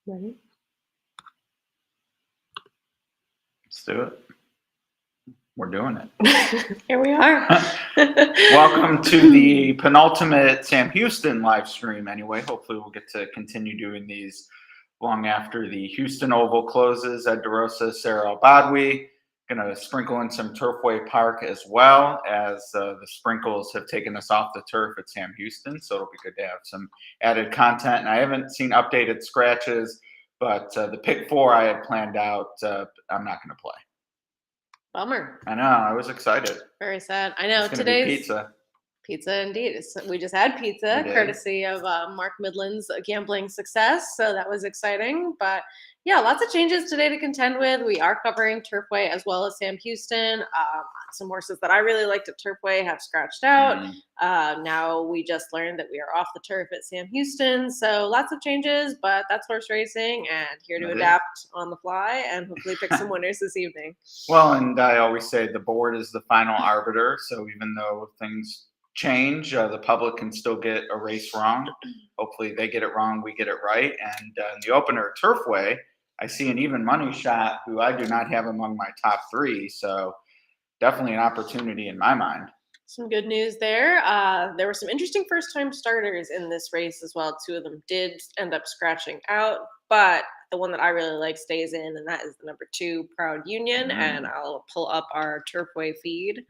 Ready? Let's do it. We're doing it. Here we are. Welcome to the penultimate Sam Houston live stream. Anyway, hopefully we'll get to continue doing these long after the Houston Oval closes. Ed DeRosa Sara Elbadwi. Going to sprinkle in some Turfway Park as well, as the sprinkles have taken us off the turf at Sam Houston. So it'll be good to have some added content. And I haven't seen updated scratches, but the pick 4 I had planned out, I'm not going to play. Bummer. I know. I was excited. Very sad. I know. It's gonna be Today's pizza. Pizza, indeed. We just had pizza, courtesy of Mark Midland's gambling success. So that was exciting. But yeah, lots of changes today to contend with. We are covering Turfway as well as Sam Houston. Some horses that I really liked at Turfway have scratched out. Now we just learned that we are off the turf at Sam Houston. So lots of changes, but that's horse racing and here to adapt on the fly and hopefully pick some winners this evening. Well, and I always say the board is the final arbiter. So even though things change, the public can still get a race wrong. Hopefully they get it wrong, we get it right. And in the opener Turfway, I see an even money shot who I do not have among my top 3. So definitely an opportunity in my mind. Some good news there. There were some interesting first-time starters in this race as well. 2 of them did end up scratching out, but the one that I really like stays in, and that is the number 2, Proud Union. And I'll pull up our Turfway feed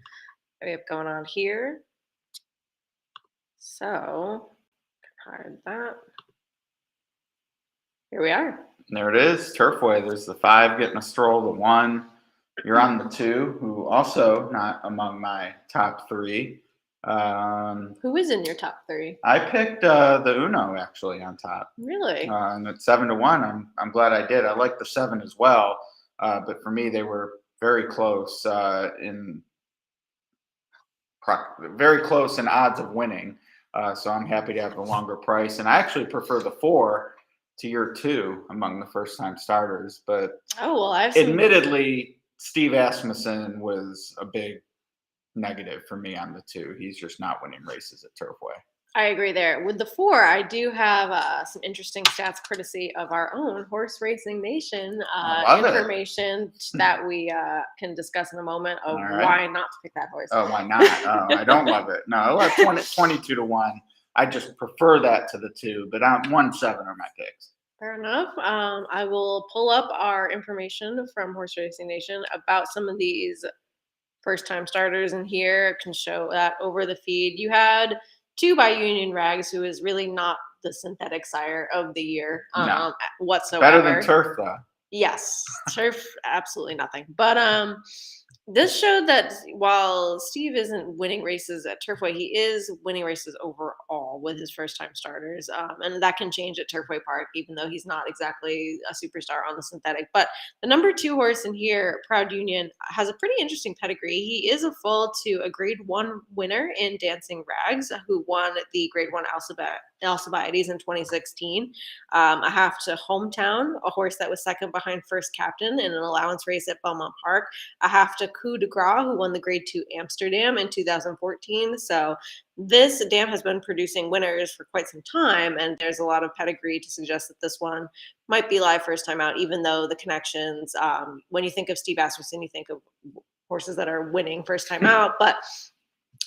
that we have going on here. So, hide that. Here we are. There it is, Turfway. There's the 5 getting a stroll, the 1. You're on the 2, who also not among my top 3. Who is in your top 3? I picked the Uno actually on top. Really? And at 7-1, I'm glad I did. I like the 7 as well, but for me they were very close in odds of winning. So I'm happy to have the longer price, and I actually prefer the 4 to your 2 among the first-time starters. But admittedly, Steve Asmussen was a big negative for me on the 2. He's just not winning races at Turfway. I agree there. With the 4, I do have some interesting stats courtesy of our own Horse Racing Nation information that we can discuss in a moment of why not to pick that horse. Oh, why not? Oh, I don't love it. No, I love 22-1. I just prefer that to the 2, but 1-7 are my picks. Fair enough. I will pull up our information from Horse Racing Nation about some of these first-time starters in here. I can show that over the feed. You had 2 by Union Rags, who is really not the synthetic sire of the year whatsoever. Better than Turf, though. Yes, Turf, absolutely nothing. But this showed that while Steve isn't winning races at Turfway, he is winning races overall with his first-time starters. And that can change at Turfway Park, even though he's not exactly a superstar on the synthetic. But the number 2 horse in here, Proud Union, has a pretty interesting pedigree. He is a foal to a Grade 1 winner in Dancing Rags, who won the Grade 1 Alcibiades in 2016. A half to Hometown, a horse that was second behind First Captain in an allowance race at Belmont Park. A half to Coup de Gras, who won the Grade 2 Amsterdam in 2014. So this dam has been producing winners for quite some time, and there's a lot of pedigree to suggest that this one might be live first time out, even though the connections, when you think of Steve Asmussen, you think of horses that are winning first time out. But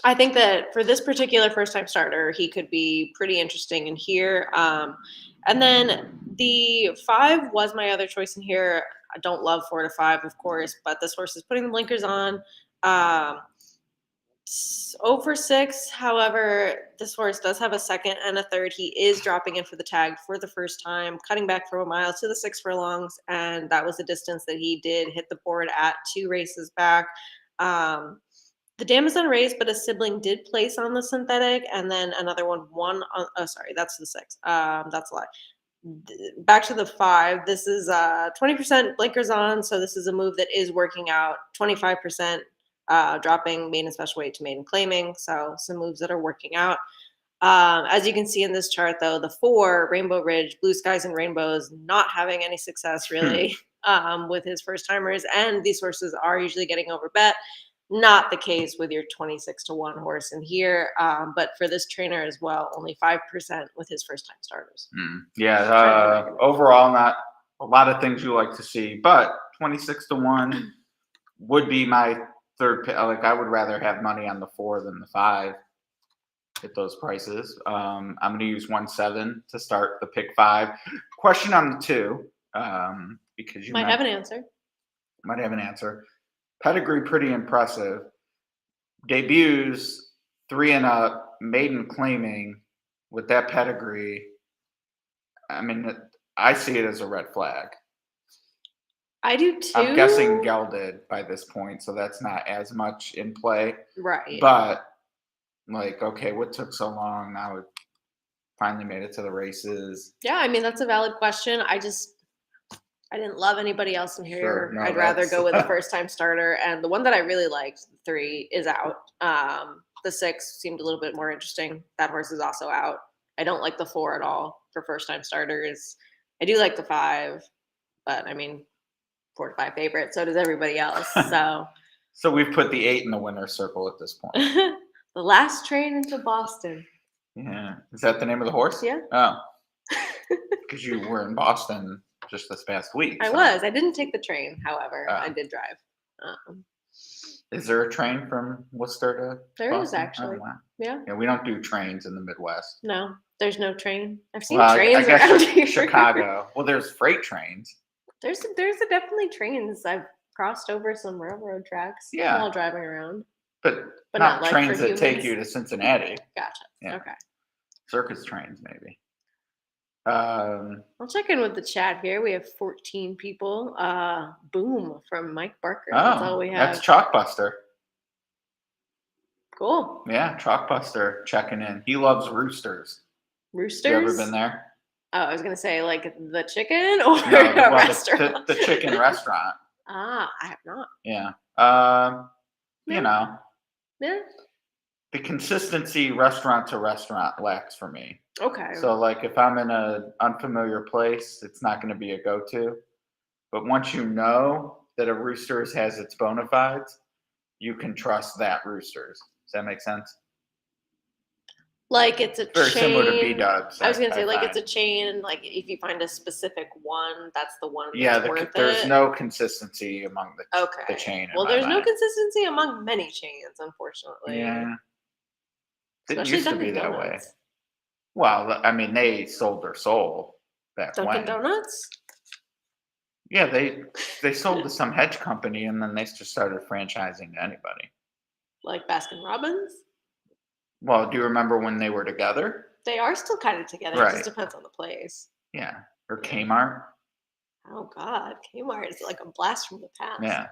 I think that for this particular first-time starter, he could be pretty interesting in here. And then the 5 was my other choice in here. I don't love 4 to 5, of course, but this horse is putting the blinkers on. 0 for 6. However, this horse does have a 2nd and a 3rd. He is dropping in for the tag for the first time, cutting back from a mile to the 6 furlongs, and that was the distance that he did hit the board at 2 races back. The dam is unraced, but a sibling did place on the synthetic, and then another one won on. Oh, sorry, that's the 6. That's a lie. Back to the 5. This is 20% blinkers on, so this is a move that is working out. 25% dropping maiden special weight to maiden claiming, so some moves that are working out. As you can see in this chart, though, the 4, Rainbow Ridge, Blue Skies and Rainbows, not having any success really with his first timers, and these horses are usually getting overbet. not the case with your 26-1 horse in here. But for this trainer as well, only 5% with his first time starters. Yeah. Overall, not a lot of things you like to see, but 26-1 would be my third pick. Like, I would rather have money on the 4 than the 5 at those prices. I'm going to use 1-7 to start the pick 5. Question on the 2, because you might have an answer. Might have an answer. Pedigree pretty impressive. Debuts 3 and up, maiden claiming with that pedigree. I mean, I see it as a red flag. I do too. I'm guessing gelded by this point, so that's not as much in play. Right. But, like, okay, what took so long? Now it finally made it to the races. Yeah, I mean, that's a valid question. I didn't love anybody else in here. Sure, no, I'd rather go with a first-time starter. And the one that I really liked, 3, is out. The 6 seemed a little bit more interesting. That horse is also out. I don't like the 4 at all for first-time starters. I do like the 5, but, I mean, 4 to 5 favorite. So does everybody else. So we've put the 8 in the winner's circle at this point. The last train into Boston. Yeah. Is that the name of the horse? Yeah. Oh. Because you were in Boston just this past week. I was. I didn't take the train, however. Oh. I did drive. Is there a train from Worcester to There Boston? is, actually. Oh, wow. Yeah. Yeah, we don't do trains in the Midwest. No, there's no train. I've seen Well, trains I guess around here. Chicago. Well, there's freight trains. There's definitely trains. I've crossed over some railroad tracks while driving around. But not like trains that take you to Cincinnati. Gotcha. Yeah. Okay. Circus trains, maybe. I'll check in with the chat here. We have 14 people. Boom from Mike Barker. Oh, that's all we have. That's Chalkbuster. Cool. Yeah, Chalkbuster checking in. He loves roosters. Roosters? You ever been there? Oh, I was going to say like the chicken or No, a restaurant. The chicken restaurant. I have not. Yeah. Yeah. You know. Yeah. The consistency restaurant to restaurant lacks for me. Okay. So, like, if I'm in an unfamiliar place, it's not going to be a go-to. But once you know that a Roosters has its bona fides, you can trust that Roosters. Does that make sense? Like it's a Very chain. similar to B-Dubs. I was going to say, like, it's a chain, and, like, if you find a specific one, that's the one that's worth there's it. no consistency among the chain. Well, there's no consistency among many chains, unfortunately. Yeah. It Especially used to be that way. Well, I mean, they sold their soul back when. Dunkin' Donuts? Yeah, they sold to some hedge company, and then they just started franchising to anybody. Like Baskin Robbins? Well, do you remember when they were together? They are still kind of together. Right. It just depends on the place. Yeah. Or Kmart. Oh, God. Kmart is like a blast from the past. Yeah.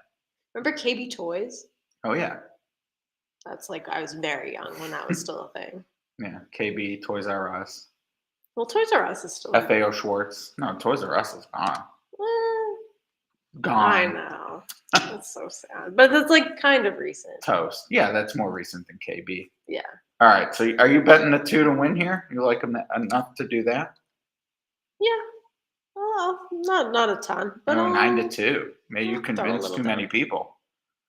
Remember KB Toys? Oh, yeah. That's like, I was very young when that was still a thing. Yeah. KB, Toys R Us. Well, Toys R Us is still FAO Schwartz. No, Toys R Us is gone. Gone. I know. That's so sad. But that's like kind of recent. Toast. Yeah, that's more recent than KB. Yeah. All right. So are you betting the 2 to win here? You like them enough to do that? Yeah. Well, not a ton. But 9-2. Maybe you convinced too many people.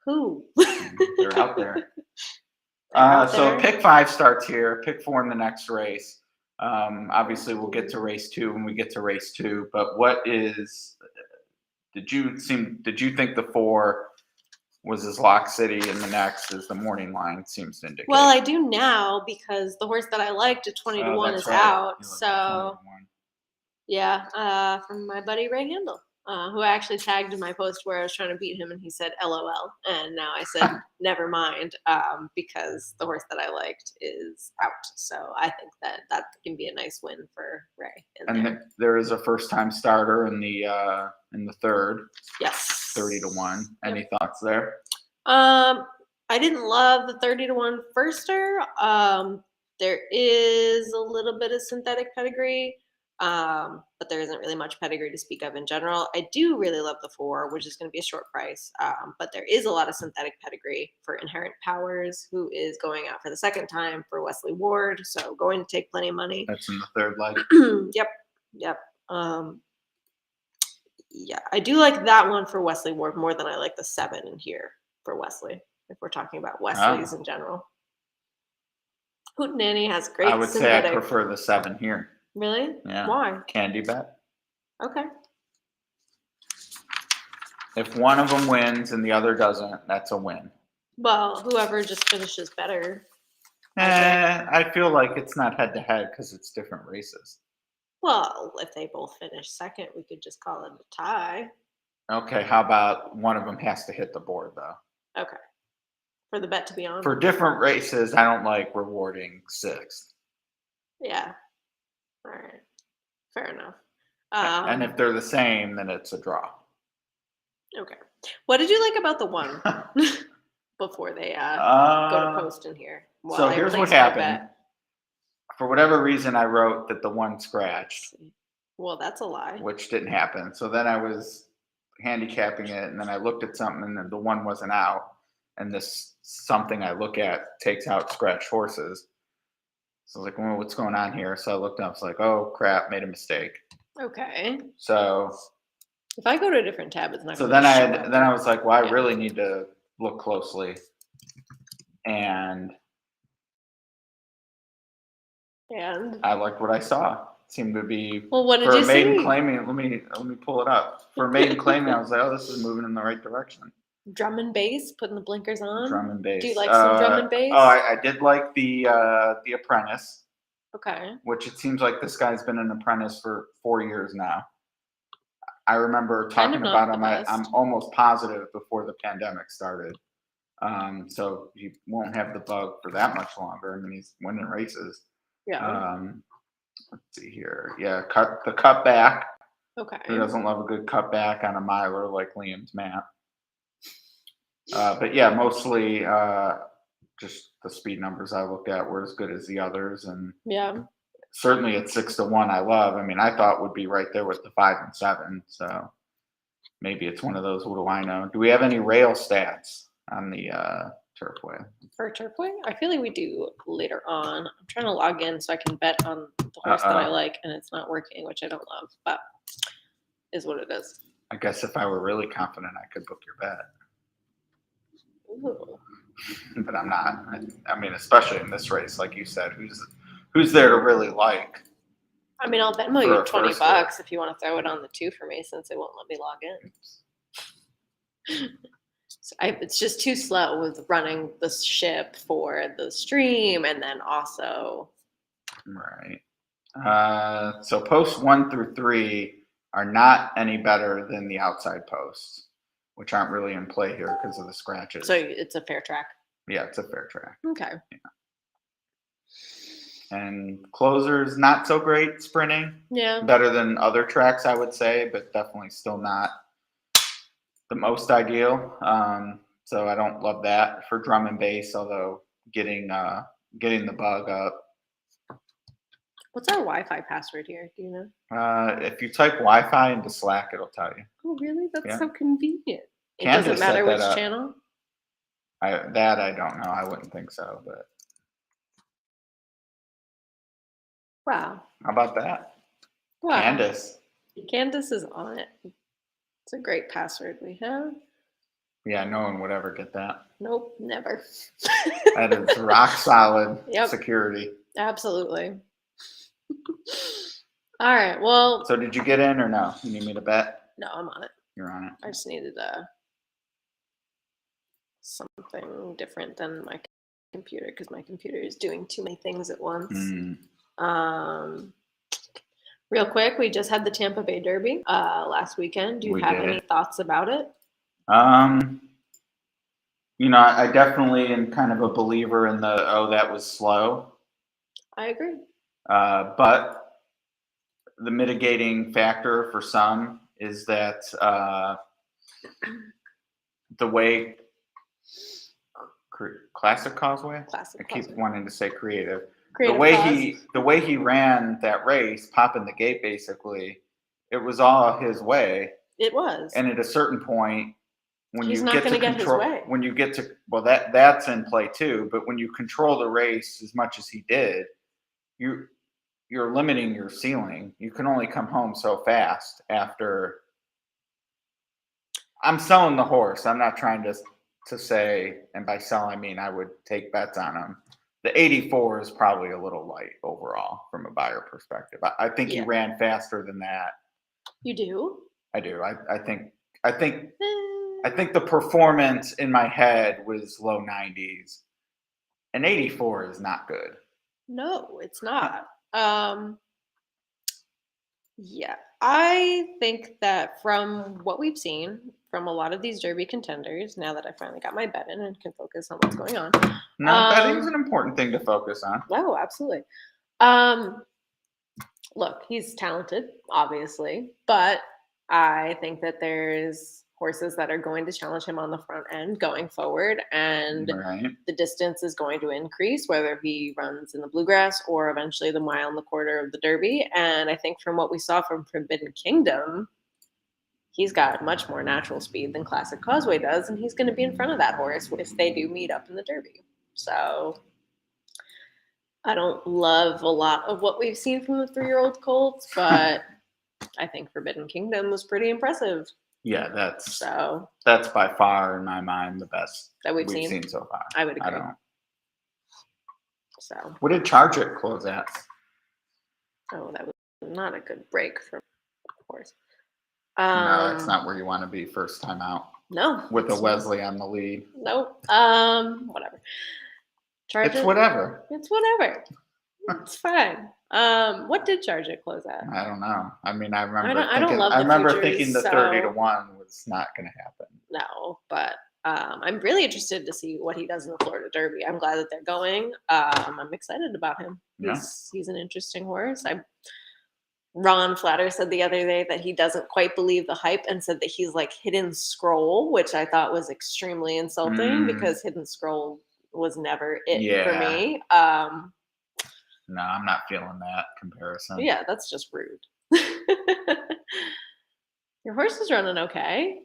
Who? They're out there. So pick 5 starts here. Pick 4 in the next race. Obviously, we'll get to race 2 when we get to race 2. But what is? Did you think the 4 was as Lock City in the next as the morning line seems to indicate? Well, I do now because the horse that I liked at 20-1 is out. So yeah, from my buddy Ray Handel, who I actually tagged in my post where I was trying to beat him, and he said LOL, and now I said never mind, because the horse that I liked is out. So I think that can be a nice win for Ray. And there is a first-time starter in the third. Yes. 30-1. Any thoughts there? I didn't love the 30-1 firster. There is a little bit of synthetic pedigree. But there isn't really much pedigree to speak of in general. I do really love the 4, which is going to be a short price. But there is a lot of synthetic pedigree for Inherent Powers, who is going out for the second time for Wesley Ward. So going to take plenty of money. That's in the third leg. Yep. Yeah, I do like that one for Wesley Ward more than I like the 7 in here for Wesley. if we're talking about Wesley's in general. Hootenanny has great I would synthetic. say I prefer the 7 here. Really? Yeah. Why? Candy bet. Okay. If one of them wins and the other doesn't, that's a win. Well, whoever just finishes better. I feel like it's not head to head because it's different races. Well, if they both finish second, we could just call it a tie. Okay, how about one of them has to hit the board though? Okay. For the bet to be on. For different races, I don't like rewarding 6th. Yeah. All right. Fair enough. And if they're the same, then it's a draw. Okay. What did you like about the one before they go to post in here? Well, so here's what happened. For whatever reason, I wrote that the one scratched. Well, that's a lie. Which didn't happen. So then I was handicapping it, and then I looked at something, and the one wasn't out. And this something I look at takes out scratched horses. So I was like, well, what's going on here? So I looked up, I was like, oh crap, made a mistake. Okay. So if I go to a different tab, it's not. So then I was like, well, I really need to look closely, and I liked what I saw. It seemed to be what did you see? Claiming. Let me pull it up. For maiden claiming, I was like, oh, this is moving in the right direction. Drum and bass, putting the blinkers on. Drum and bass. Do you like some drum and bass? Oh, I did like the Apprentice. Okay. Which it seems like this guy's been an apprentice for 4 years now. I remember talking about him. I'm almost positive before the pandemic started. So he won't have the bug for that much longer. I mean, he's winning races. Yeah. Let's see here. Yeah, cut back. Okay. Who doesn't love a good cut back on a miler like Liam's map? But yeah, mostly just the speed numbers I looked at were as good as the others, and certainly at 6-1, I love. I mean, I thought would be right there with the 5 and 7. So maybe it's one of those. What do I know? Do we have any rail stats on the Turfway? For Turfway, I feel like we do later on. I'm trying to log in so I can bet on the horse that I like, and it's not working, which I don't love, but is what it is. I guess if I were really confident, I could book your bet. Ooh. But I'm not. I mean, especially in this race, like you said, who's there to really like? I mean, I'll Venmo you $20 if you want to throw it on the 2 for me, since it won't let me log in. So it's just too slow with running the ship for the stream, and then also. Right. So posts 1 through 3 are not any better than the outside posts, which aren't really in play here because of the scratches. So it's a fair track. Yeah, it's a fair track. Okay. Yeah. And closers, not so great sprinting. Yeah. Better than other tracks, I would say, but definitely still not the most ideal. So I don't love that for drum and bass, although getting the bug up. What's our Wi-Fi password here? Do you know? If you type Wi-Fi into Slack, it'll tell you. Oh, really? That's so convenient. It Candace doesn't matter which set that channel? I don't know. I wouldn't think so, but. Wow. How about that? Wow. Candace is on it. It's a great password we have. Yeah, no one would ever get that. Nope, never. That is rock solid security. Absolutely. All right, well. So did you get in or no? You need me to bet? No, I'm on it. You're on it. I just needed something different than my computer, because my computer is doing too many things at once. Real quick, we just had the Tampa Bay Derby last weekend. Do you have any thoughts about it? I definitely am kind of a believer in that was slow. I agree. But the mitigating factor for some is that the way Classic Causeway. I keep wanting to say creative. The way he ran that race, popping the gate, basically, it was all his way. It was. And at a certain point, when he's you not get to control, when you get to that's in play too. But when you control the race as much as he did, you're limiting your ceiling. You can only come home so fast after. I'm selling the horse. I'm not trying to to say, and by sell I mean I would take bets on him. The 84 is probably a little light overall from a buyer perspective. I think he Yeah. ran faster than that. You do? I do. I think Eh, the performance in my head was low 90s. And 84 is not good. no, it's not. Yeah, I think that from what we've seen from a lot of these Derby contenders, now that I finally got my bet in and can focus on what's going on. No, betting is an important thing to focus on. Oh, absolutely. Um, Look, he's talented, obviously, but I think that there's horses that are going to challenge him on the front end going forward, and Right. the distance is going to increase, whether he runs in the bluegrass or eventually the mile and the quarter of the Derby. And I think from what we saw from Forbidden Kingdom, he's got much more natural speed than Classic Causeway does, and he's going to be in front of that horse if they do meet up in the Derby. So I don't love a lot of what we've seen from the 3-year-old colts, but I think Forbidden Kingdom was pretty impressive. Yeah, that's So by far in my mind the best that we've we've seen. seen so far. I would agree. I don't. So, What did Charge It close at? oh, that was not a good break for horse. No, that's not where you want to be first time out No. with a it's- Wesley on the lead. Nope. Whatever. Charge It's It. whatever. It's whatever. It's fine. What did Charge It close at? I don't know. I mean, I remember I don't thinking, love I the remember futures, thinking the so- 30 to 1 was not going to happen. No, but I'm really interested to see what he does in the Florida Derby. I'm glad that they're going. I'm excited about him. Yeah. He's an interesting horse. Ron Flatter said the other day that he doesn't quite believe the hype and said that he's like Hidden Scroll, which I thought was extremely insulting because Hidden Scroll was never it for Yeah. me. No, I'm not feeling that comparison. Yeah, that's just rude. Your horse is running okay.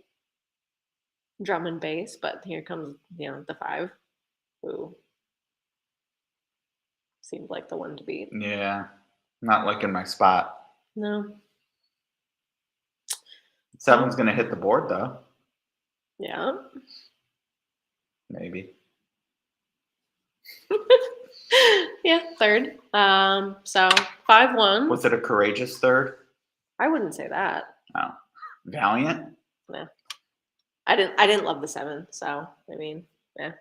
Drum and bass, but here comes, the 5, who seemed like the one to beat. Yeah. Not liking my spot. No. 7's going to hit the board, though. Yeah. Maybe. Yeah, third. So 5-1. Was it a courageous third? I wouldn't say that. Oh. Valiant? Nah. I didn't love the 7, so I mean, yeah.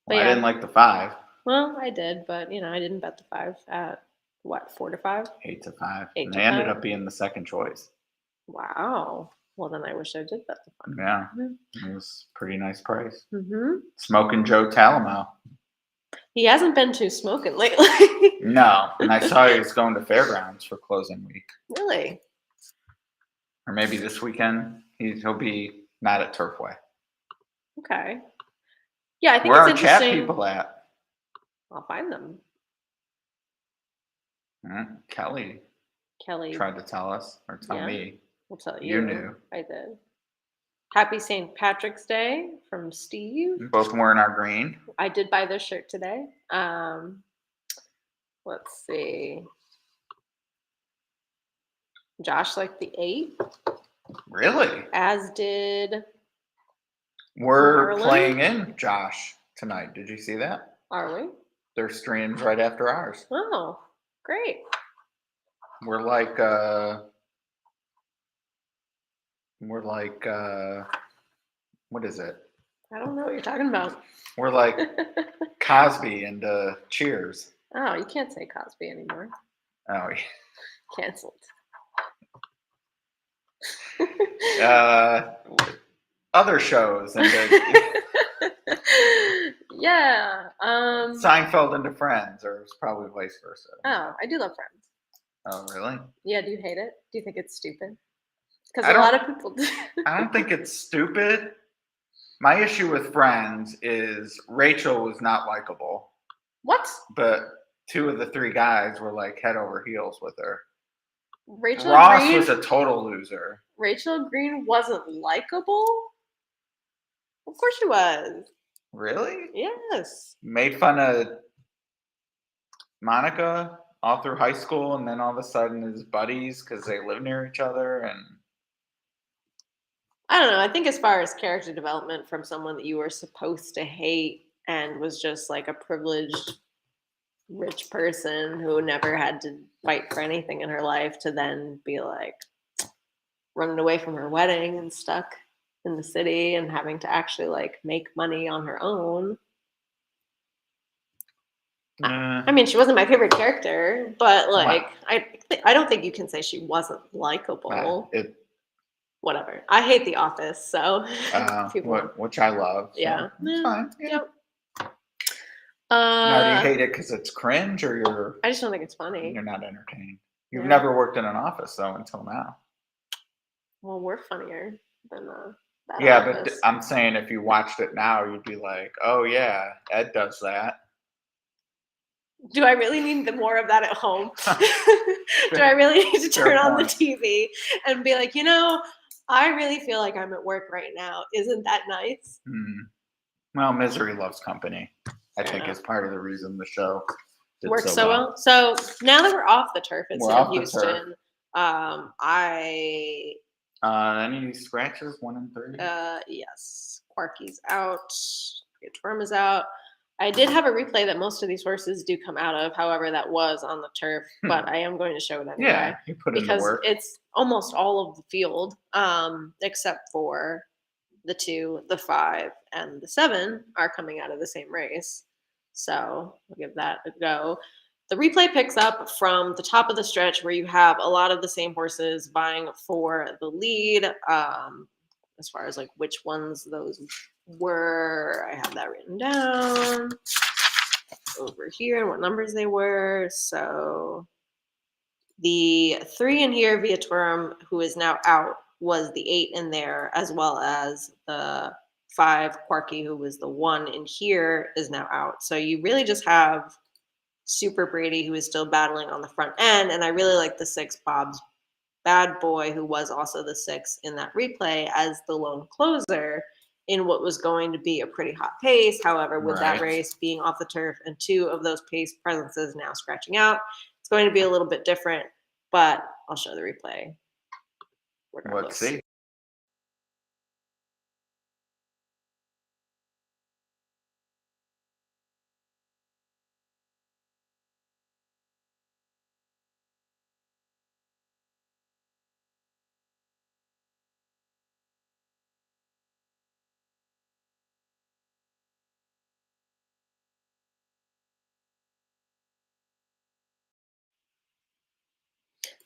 But Well, I yeah. didn't like the 5. Well, I did, but I didn't bet the 5 at what, 4 to 5? 8 to 5. 8 And to they ended 5? up being the second choice. Wow. Well, then I wish I did bet the 5. Yeah. Mhm. It was a pretty nice price. Mm-hmm. Smoking Joe Talamo. He hasn't been too smoking lately. No. And I saw he was going to Fairgrounds for closing week. Really? Or maybe this weekend. He'll be not at Turfway. Okay. Yeah, I think Where it's are chat interesting. people at? I'll find them. Kelly Kelly tried to tell us or tell Yeah. me. will tell You you. knew. I did. Happy St. Patrick's Day from Steve. We're both wearing our green. I did buy this shirt today. Let's see. Josh liked the 8, Really? as did We're Marlon? playing in Josh tonight. Did you see that? Are we? Their streams right after ours. Oh, great. We're like what is it? I don't know what you're talking about. We're like Cosby and Cheers. Oh, you can't say Cosby anymore. Oh, Canceled. other shows and Yeah. Seinfeld into Friends, or it's probably vice versa. Oh, I do love Friends. Oh, really? Yeah, do you hate it? Do you think it's stupid? Because I a lot don't- of people do. I don't think it's stupid. My issue with Friends is Rachel was not likable, What? but 2 of the 3 guys were like head over heels with her. Rachel Ross Green? was a total loser. Rachel Green wasn't likable? Of course she was. Really? Yes. Made fun of Monica all through high school, and then all of a sudden his buddies because they live near each other, and I don't know. I think as far as character development from someone that you were supposed to hate and was just like a privileged rich person who never had to fight for anything in her life to then be like running away from her wedding and stuck in the city and having to actually like make money on her own. I mean, she wasn't my favorite character, but like, I don't think you can say she wasn't likable. Whatever. I hate The Office, so which I love. So yeah, it's fine. Yeah. Yep. Now, do you hate it because it's cringe, or I just don't think it's funny. you're not entertained? You've never worked in an office though until now. Well, we're funnier than that. Yeah, Office. but I'm saying if you watched it now, you'd be like, "Oh yeah, Ed does that." Do I really need more of that at home? Do I really need to turn on the TV and be like, I really feel like I'm at work right now. Isn't that nice? Well, misery loves company. I think is part of the reason the show works so well. So now that we're off the turf in Sam Houston, any scratches? 1 and 3. Yes, Quarky's out. Torm is out. I did have a replay that most of these horses do come out of. However, that was on the turf, but I am going to show it anyway. Yeah, you put in the work. It's almost all of the field, except for the 2, the 5, and the 7 are coming out of the same race. So we'll give that a go. The replay picks up from the top of the stretch where you have a lot of the same horses vying for the lead. As far as like which ones those were, I have that written down over here and what numbers they were. So the 3 in here, Viatorum, who is now out, was the 8 in there, as well as the 5, Quarky, who was the 1 in here, is now out. So you really just have Super Brady, who is still battling on the front end. And I really like the 6, Bob's Bad Boy, who was also the 6 in that replay, as the lone closer in what was going to be a pretty hot pace. However, with that race being off the turf and 2 of those pace presences now scratching out, it's going to be a little bit different, but I'll show the replay. Let's see.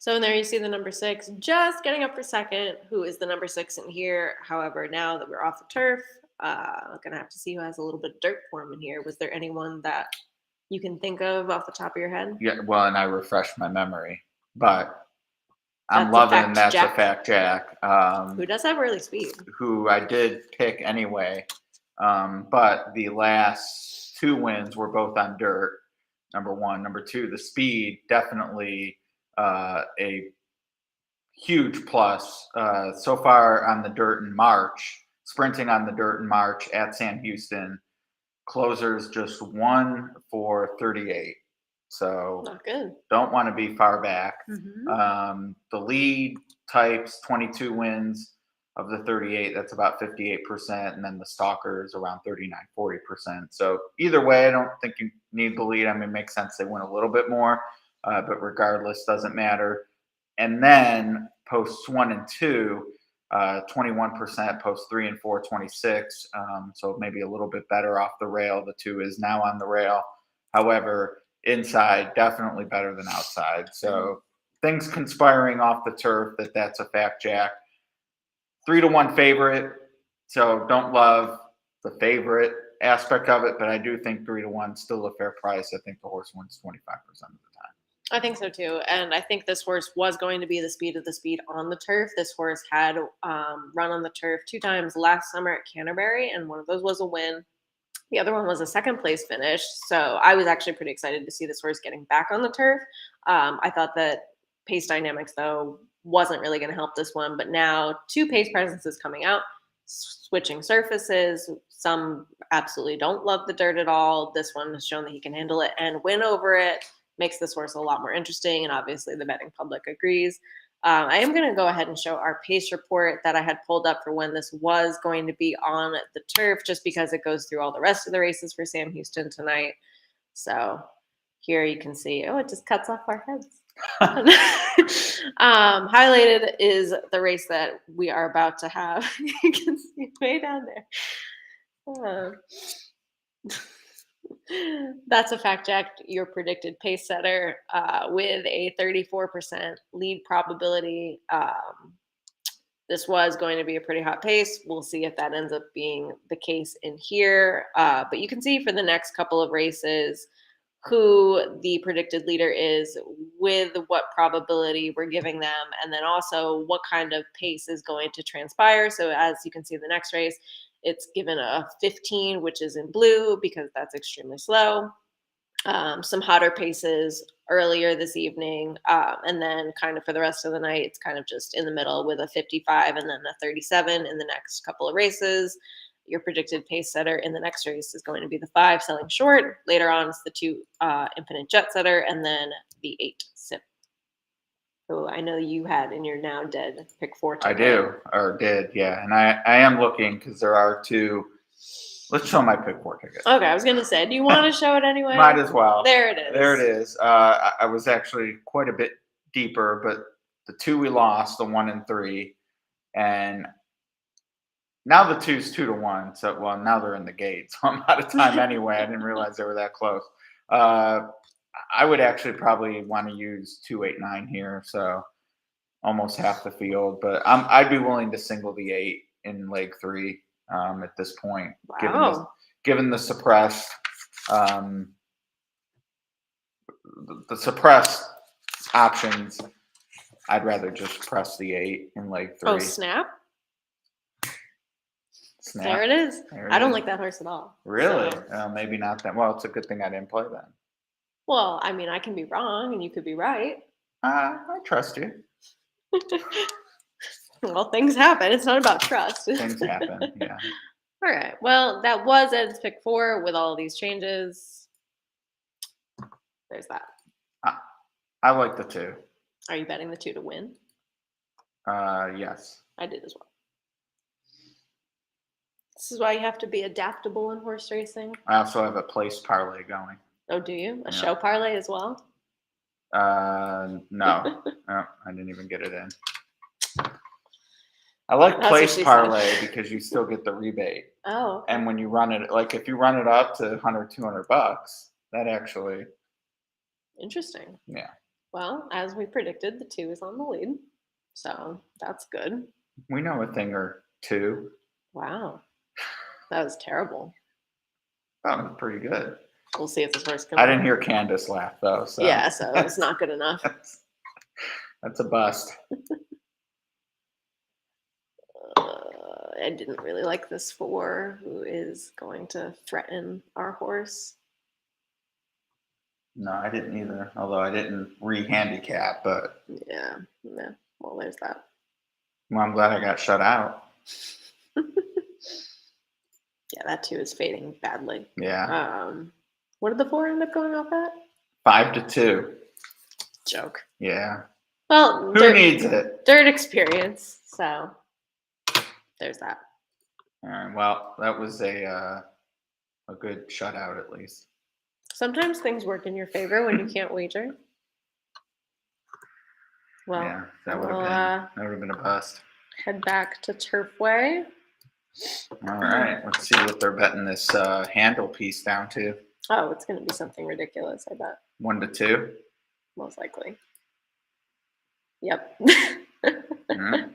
So in there you see the number 6 just getting up for second, who is the number 6 in here. However, now that we're off the turf, I'm going to have to see who has a little bit of dirt form in here. Was there anyone that you can think of off the top of your head? Yeah, well, and I refreshed my memory, but I'm loving That's a Fact Jack. Who does have early speed. Who I did pick anyway, but the last 2 wins were both on dirt. Number 1. Number 2, the speed, definitely a huge plus so far on the dirt in March, sprinting on the dirt in March at Sam Houston. Closers just 1 for 38. So not good. Don't want to be far back. The lead types 22 wins of the 38. That's about 58%. And then the stalkers around 39, 40%. So either way, I don't think you need the lead. I mean, it makes sense they win a little bit more, but regardless, doesn't matter. And then posts 1 and 2, 21%, posts 3 and 4, 26. So maybe a little bit better off the rail. The 2 is now on the rail. However, inside, definitely better than outside. So things conspiring off the turf that's a Fact Jack. 3-1 favorite. So don't love the favorite aspect of it, but I do think 3-1 still a fair price. I think the horse wins 25% of the time. I think so too. And I think this horse was going to be the speed of the speed on the turf. This horse had run on the turf 2 times last summer at Canterbury, and one of those was a win. The other one was a 2nd place finish. So I was actually pretty excited to see this horse getting back on the turf. I thought that pace dynamics, though, wasn't really going to help this one. But now 2 pace presences coming out, switching surfaces. Some absolutely don't love the dirt at all. This one has shown that he can handle it and win over it. Makes this horse a lot more interesting, and obviously the betting public agrees. I am going to go ahead and show our pace report that I had pulled up for when this was going to be on the turf, just because it goes through all the rest of the races for Sam Houston tonight. So here you can see, it just cuts off our heads. Highlighted is the race that we are about to have. You can see way down there. That's a fact check. Your predicted pace setter with a 34% lead probability. This was going to be a pretty hot pace. We'll see if that ends up being the case in here. But you can see for the next couple of races who the predicted leader is, with what probability we're giving them, and then also what kind of pace is going to transpire. So as you can see in the next race, it's given a 15, which is in blue because that's extremely slow. Some hotter paces earlier this evening, and then kind of for the rest of the night, it's kind of just in the middle with a 55 and then a 37 in the next couple of races. Your predicted pace setter in the next race is going to be the 5 selling short. Later on, it's the 2 infinite jet setter, and then the 8 sip. So I know you had in your now dead pick 4. I do, or did, yeah. And I am looking because there are 2. Let's show my pick 4 ticket. Okay, I was going to say, do you want to show it anyway? Might as well. There it is. There it is. I was actually quite a bit deeper, but the 2 we lost, the 1 and 3, and now the 2's 2-1. So, well, now they're in the gate, so I'm out of time anyway. I didn't realize they were that close. I would actually probably want to use 2, 8, 9 here, so almost half the field. But I'd be willing to single the 8 in leg 3 at this point, Wow. given the suppressed suppressed options. I'd rather just press the 8 in leg 3. Oh, snap. Snap. There it is. I don't like that horse at all. Really? So. Maybe not that. Well, it's a good thing I didn't play then. Well, I mean, I can be wrong and you could be right. I trust you. Well, things happen. It's not about trust. Things happen, yeah. All right. Well, that was Ed's pick 4 with all of these changes. There's that. I like the 2. Are you betting the 2 to win? Yes. I did as well. This is why you have to be adaptable in horse racing. I also have a place parlay going. Oh, do you? A Yeah. show parlay as well? No. No, I didn't even get it in. I like That's place what she parlay said. because you still get the rebate. Oh. And when you run it, like if you run it up to $100, $200, that actually. Interesting. Yeah. Well, as we predicted, the 2 is on the lead. So that's good. We know a thing or 2. Wow. That was terrible. That was pretty good. We'll see if this horse can. I didn't hear Candace laugh though. So. Yeah, so it's not good enough. That's a bust. I didn't really like this 4, who is going to threaten our horse. No, I didn't either. Although I didn't re-handicap, but Yeah. Well, there's that. well, I'm glad I got shut out. Yeah, that 2 is fading badly. Yeah. What did the 4 end up going off at? 5-2. Joke. Yeah. Well, Who needs it? Dirt experience. So there's that. All right. Well, that was a good shutout at least. Sometimes things work in your favor when you can't wager. Well, Yeah, that would have been a bust. Head back to Turfway. All right. Let's see what they're betting this handle piece down to. Oh, it's going to be something ridiculous, I bet. 1-2. Most likely. Yep. Mm-hmm.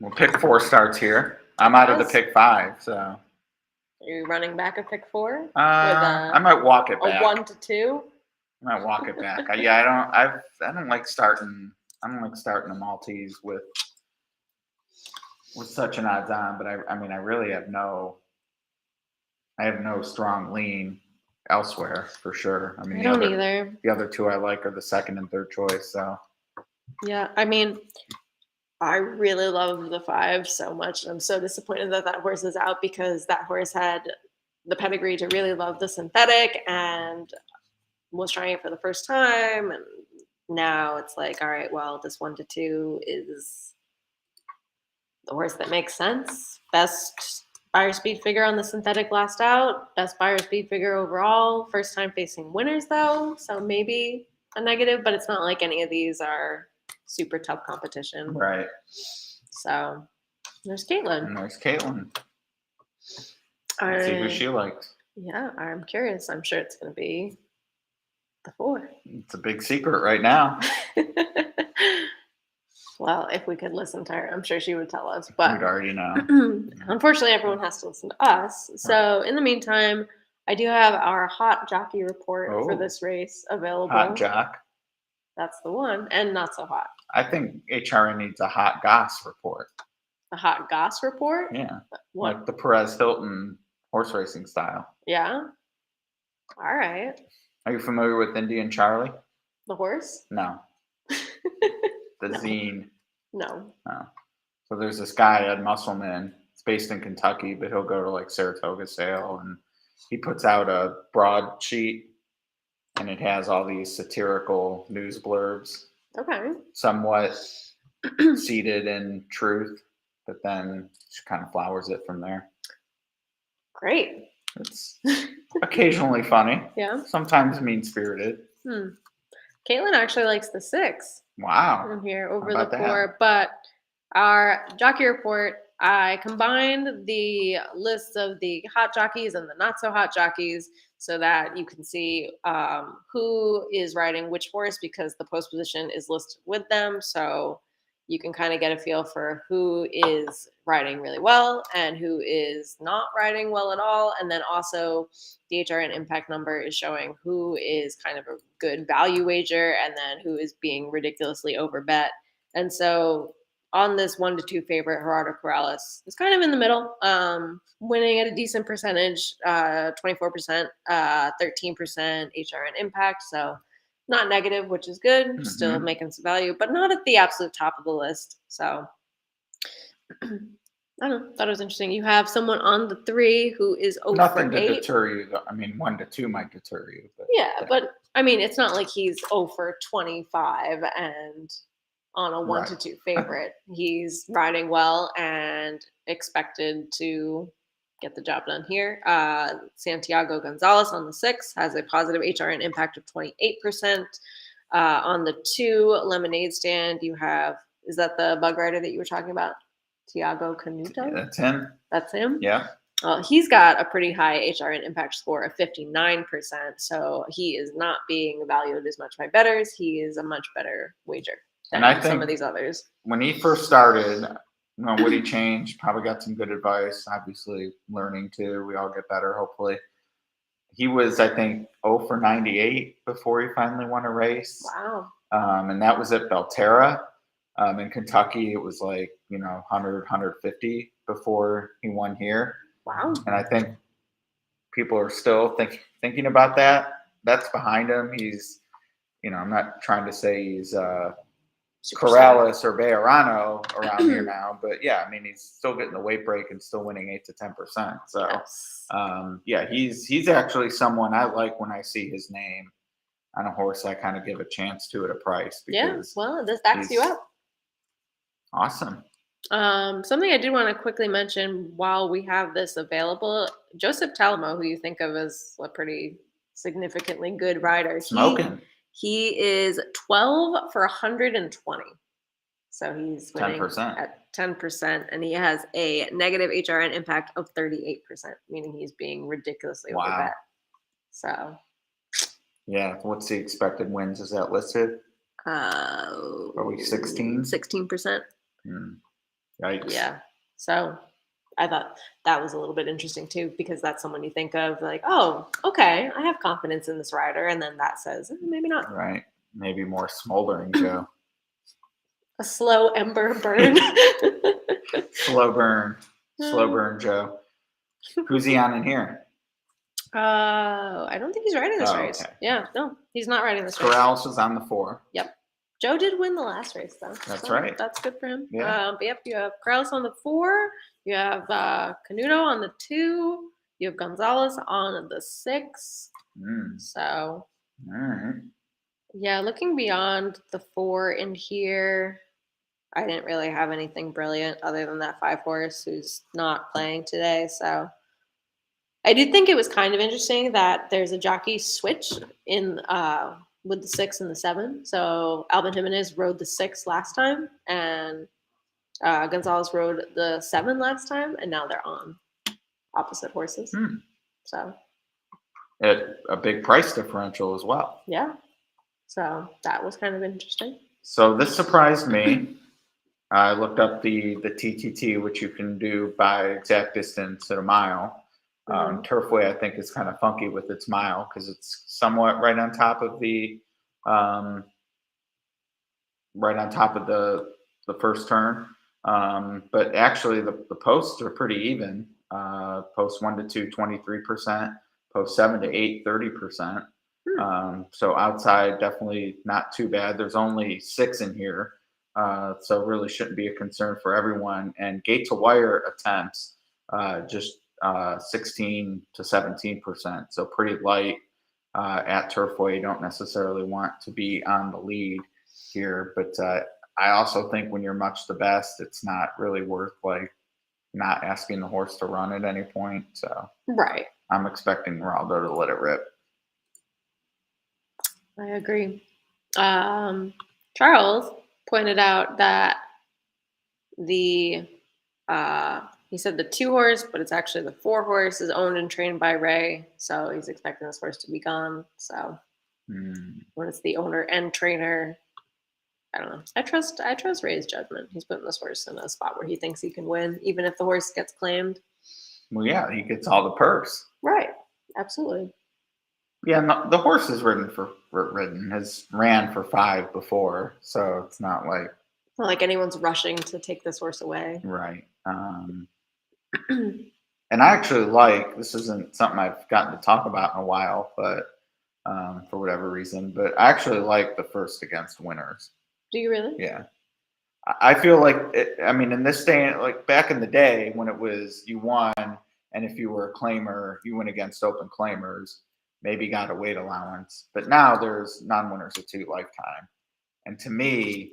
Well, pick 4 starts here. I'm out of the pick 5, so. Are you running back a pick 4? I might walk it back. A 1-2? I might walk it back. I don't like starting. I don't like starting a Maltese with such an odds on. But I mean, I really have no. I have no strong lean elsewhere for sure. I mean, I don't either. The other 2 I like are the second and third choice. So. Yeah, I mean, I really love the 5 so much. I'm so disappointed that that horse is out because that horse had the pedigree to really love the synthetic and was trying it for the first time. And now it's like, all right, well, this 1 to 2 is the horse that makes sense. Best buyer speed figure on the synthetic last out. Best buyer speed figure overall. First time facing winners though, so maybe a negative, but it's not like any of these are super tough competition. Right. So there's Caitlin. And there's Caitlin. Let's see who she likes. Yeah, I'm curious. I'm sure it's going to be the 4. It's a big secret right now. Well, if we could listen to her, I'm sure she would tell us. But We'd already know. Unfortunately, everyone has to listen to us. So in the meantime, I do have our hot jockey report for this race available. Hot jock. That's the one, and not so hot. I think HRN needs a hot goss report. A hot goss report? Yeah. What? Like the Perez Hilton horse racing style. Yeah. All right. Are you familiar with Indian Charlie? The horse? No. The No. zine. No. Oh. So there's this guy, Ed Musselman. It's based in Kentucky, but he'll go to like Saratoga Sale, and he puts out a broadsheet, and it has all these satirical news blurbs, Okay. somewhat seated in truth, but then she kind of flowers it from there. Great. It's occasionally funny, Yeah. sometimes mean-spirited. Caitlin actually likes the 6 Wow. in here over How the about 4. But our jockey report, I combined the lists of the hot jockeys and the not so hot jockeys so that you can see who is riding which horse, because the post position is listed with them. So you can kind of get a feel for who is riding really well and who is not riding well at all. And then also the HRN impact number is showing who is kind of a good value wager and then who is being ridiculously overbet. And so on this 1 to 2 favorite, Gerardo Corrales is kind of in the middle, winning at a decent percentage, 24%, 13% HRN impact. So not negative, which is good. Still making some value, but not at the absolute top of the list. So I don't know. Thought it was interesting. You have someone on the 3 who is over Nothing to 8. deter you, though. I mean, 1 to 2 might deter you. But Yeah, but I mean, it's not like he's over 25 and on a 1 to 2 favorite. He's riding well and expected to get the job done here. Santiago Gonzalez on the 6 has a positive HRN impact of 28%. On the 2 Lemonade Stand, you have, is that the bug rider that you were talking about? Tiago Canuto? Yeah, that's him. That's him? Yeah. He's got a pretty high HRN impact score of 59%. So he is not being valued as much by bettors. He is a much better wager than some of these others. When he first started, what he changed, probably got some good advice. Obviously, learning too. We all get better, hopefully. He was, I think, 0 for 98 before he finally won a race. Wow. And that was at Belterra. In Kentucky, it was like, 100, 150 before he won here. Wow. And I think people are still thinking about that. That's behind him. He's, I'm not trying to say he's Corrales or Bejarano around here now, but yeah, I mean, he's still getting the weight break and still winning 8 to 10%. So, yes. He's actually someone I like when I see his name on a horse. I kind of give a chance to at a price. Because well, this backs you up. Awesome. Something I did want to quickly mention while we have this available, Joseph Talamo, who you think of as a pretty significantly good rider. Smoking. He is 12 for 120. So he's winning 10%. at 10%, and he has a negative HRN impact of 38%, meaning he's being ridiculously overbet. So. Yeah, what's the expected wins? Is that listed? Are we 16? 16%. Yikes. Yeah. So I thought that was a little bit interesting too, because that's someone you think of like, oh, okay, I have confidence in this rider. And then that says, maybe not. Right. Maybe more smoldering Joe. A slow ember burn. Slow burn Joe. Who's he on in here? I don't think he's riding this race. Okay. Yeah, no, he's not riding this race. Corrales is on the 4. Yep. Joe did win the last race, though. That's so right. That's good for him. Yeah. But yep, you have Corrales on the 4. You have Canuto on the 2. You have Gonzalez on the 6. So, All right. yeah, looking beyond the 4 in here, I didn't really have anything brilliant other than that 5 horse who's not playing today. So, I do think it was kind of interesting that there's a jockey switch in with the 6 and the 7. So Alvin Jimenez rode the 6 last time, and Gonzalez rode the 7 last time, and now they're on opposite horses. So A big price differential as well. yeah, so that was kind of interesting. So this surprised me. I looked up the TTT, which you can do by exact distance at a mile. Turfway, I think, is kind of funky with its mile because it's somewhat right on top of the first turn. But actually, the posts are pretty even. Post 1 to 2, 23%. Post 7 to 8, 30%. So outside, definitely not too bad. There's only 6 in here. So really shouldn't be a concern for everyone. And gate to wire attempts, just 16 to 17%. So pretty light at Turfway. You don't necessarily want to be on the lead here. But I also think when you're much the best, it's not really worth like not asking the horse to run at any point. So Right. I'm expecting Geraldo to let it rip. I agree. Charles pointed out that he said the 2 horse, but it's actually the 4 horse is owned and trained by Ray. So he's expecting this horse to be gone. So when it's the owner and trainer, I don't know. I trust Ray's judgment. He's putting this horse in a spot where he thinks he can win, even if the horse gets claimed. Well, yeah, he gets all the purse. Right. Absolutely. Yeah, no, the horse is has ran for 5 before, so it's not like anyone's rushing to take this horse away. Right. And I actually this isn't something I've gotten to talk about in a while, but for whatever reason, but I actually like the first against winners. Do you really? Yeah. I feel like, in this day, like back in the day when it was you won, and if you were a claimer, you went against open claimers, maybe got a weight allowance. But now there's non-winners at 2 lifetime. And to me,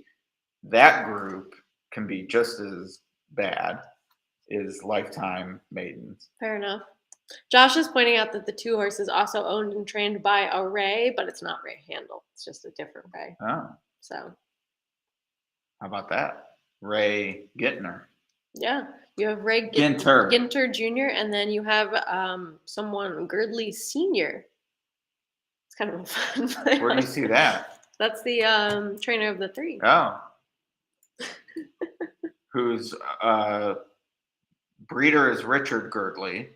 that group can be just as bad as lifetime maidens. Fair enough. Josh is pointing out that the 2 horses also owned and trained by a Ray, but it's not Ray Handel. It's just a different Ray. Oh. So. How about that? Ray Gittner. Yeah. You have Ray Ginter Jr., and then you have someone, Girdley Sr. It's kind of a fun play. Where do you see that? That's the trainer of the 3. Oh. Whose breeder is Richard Girdley,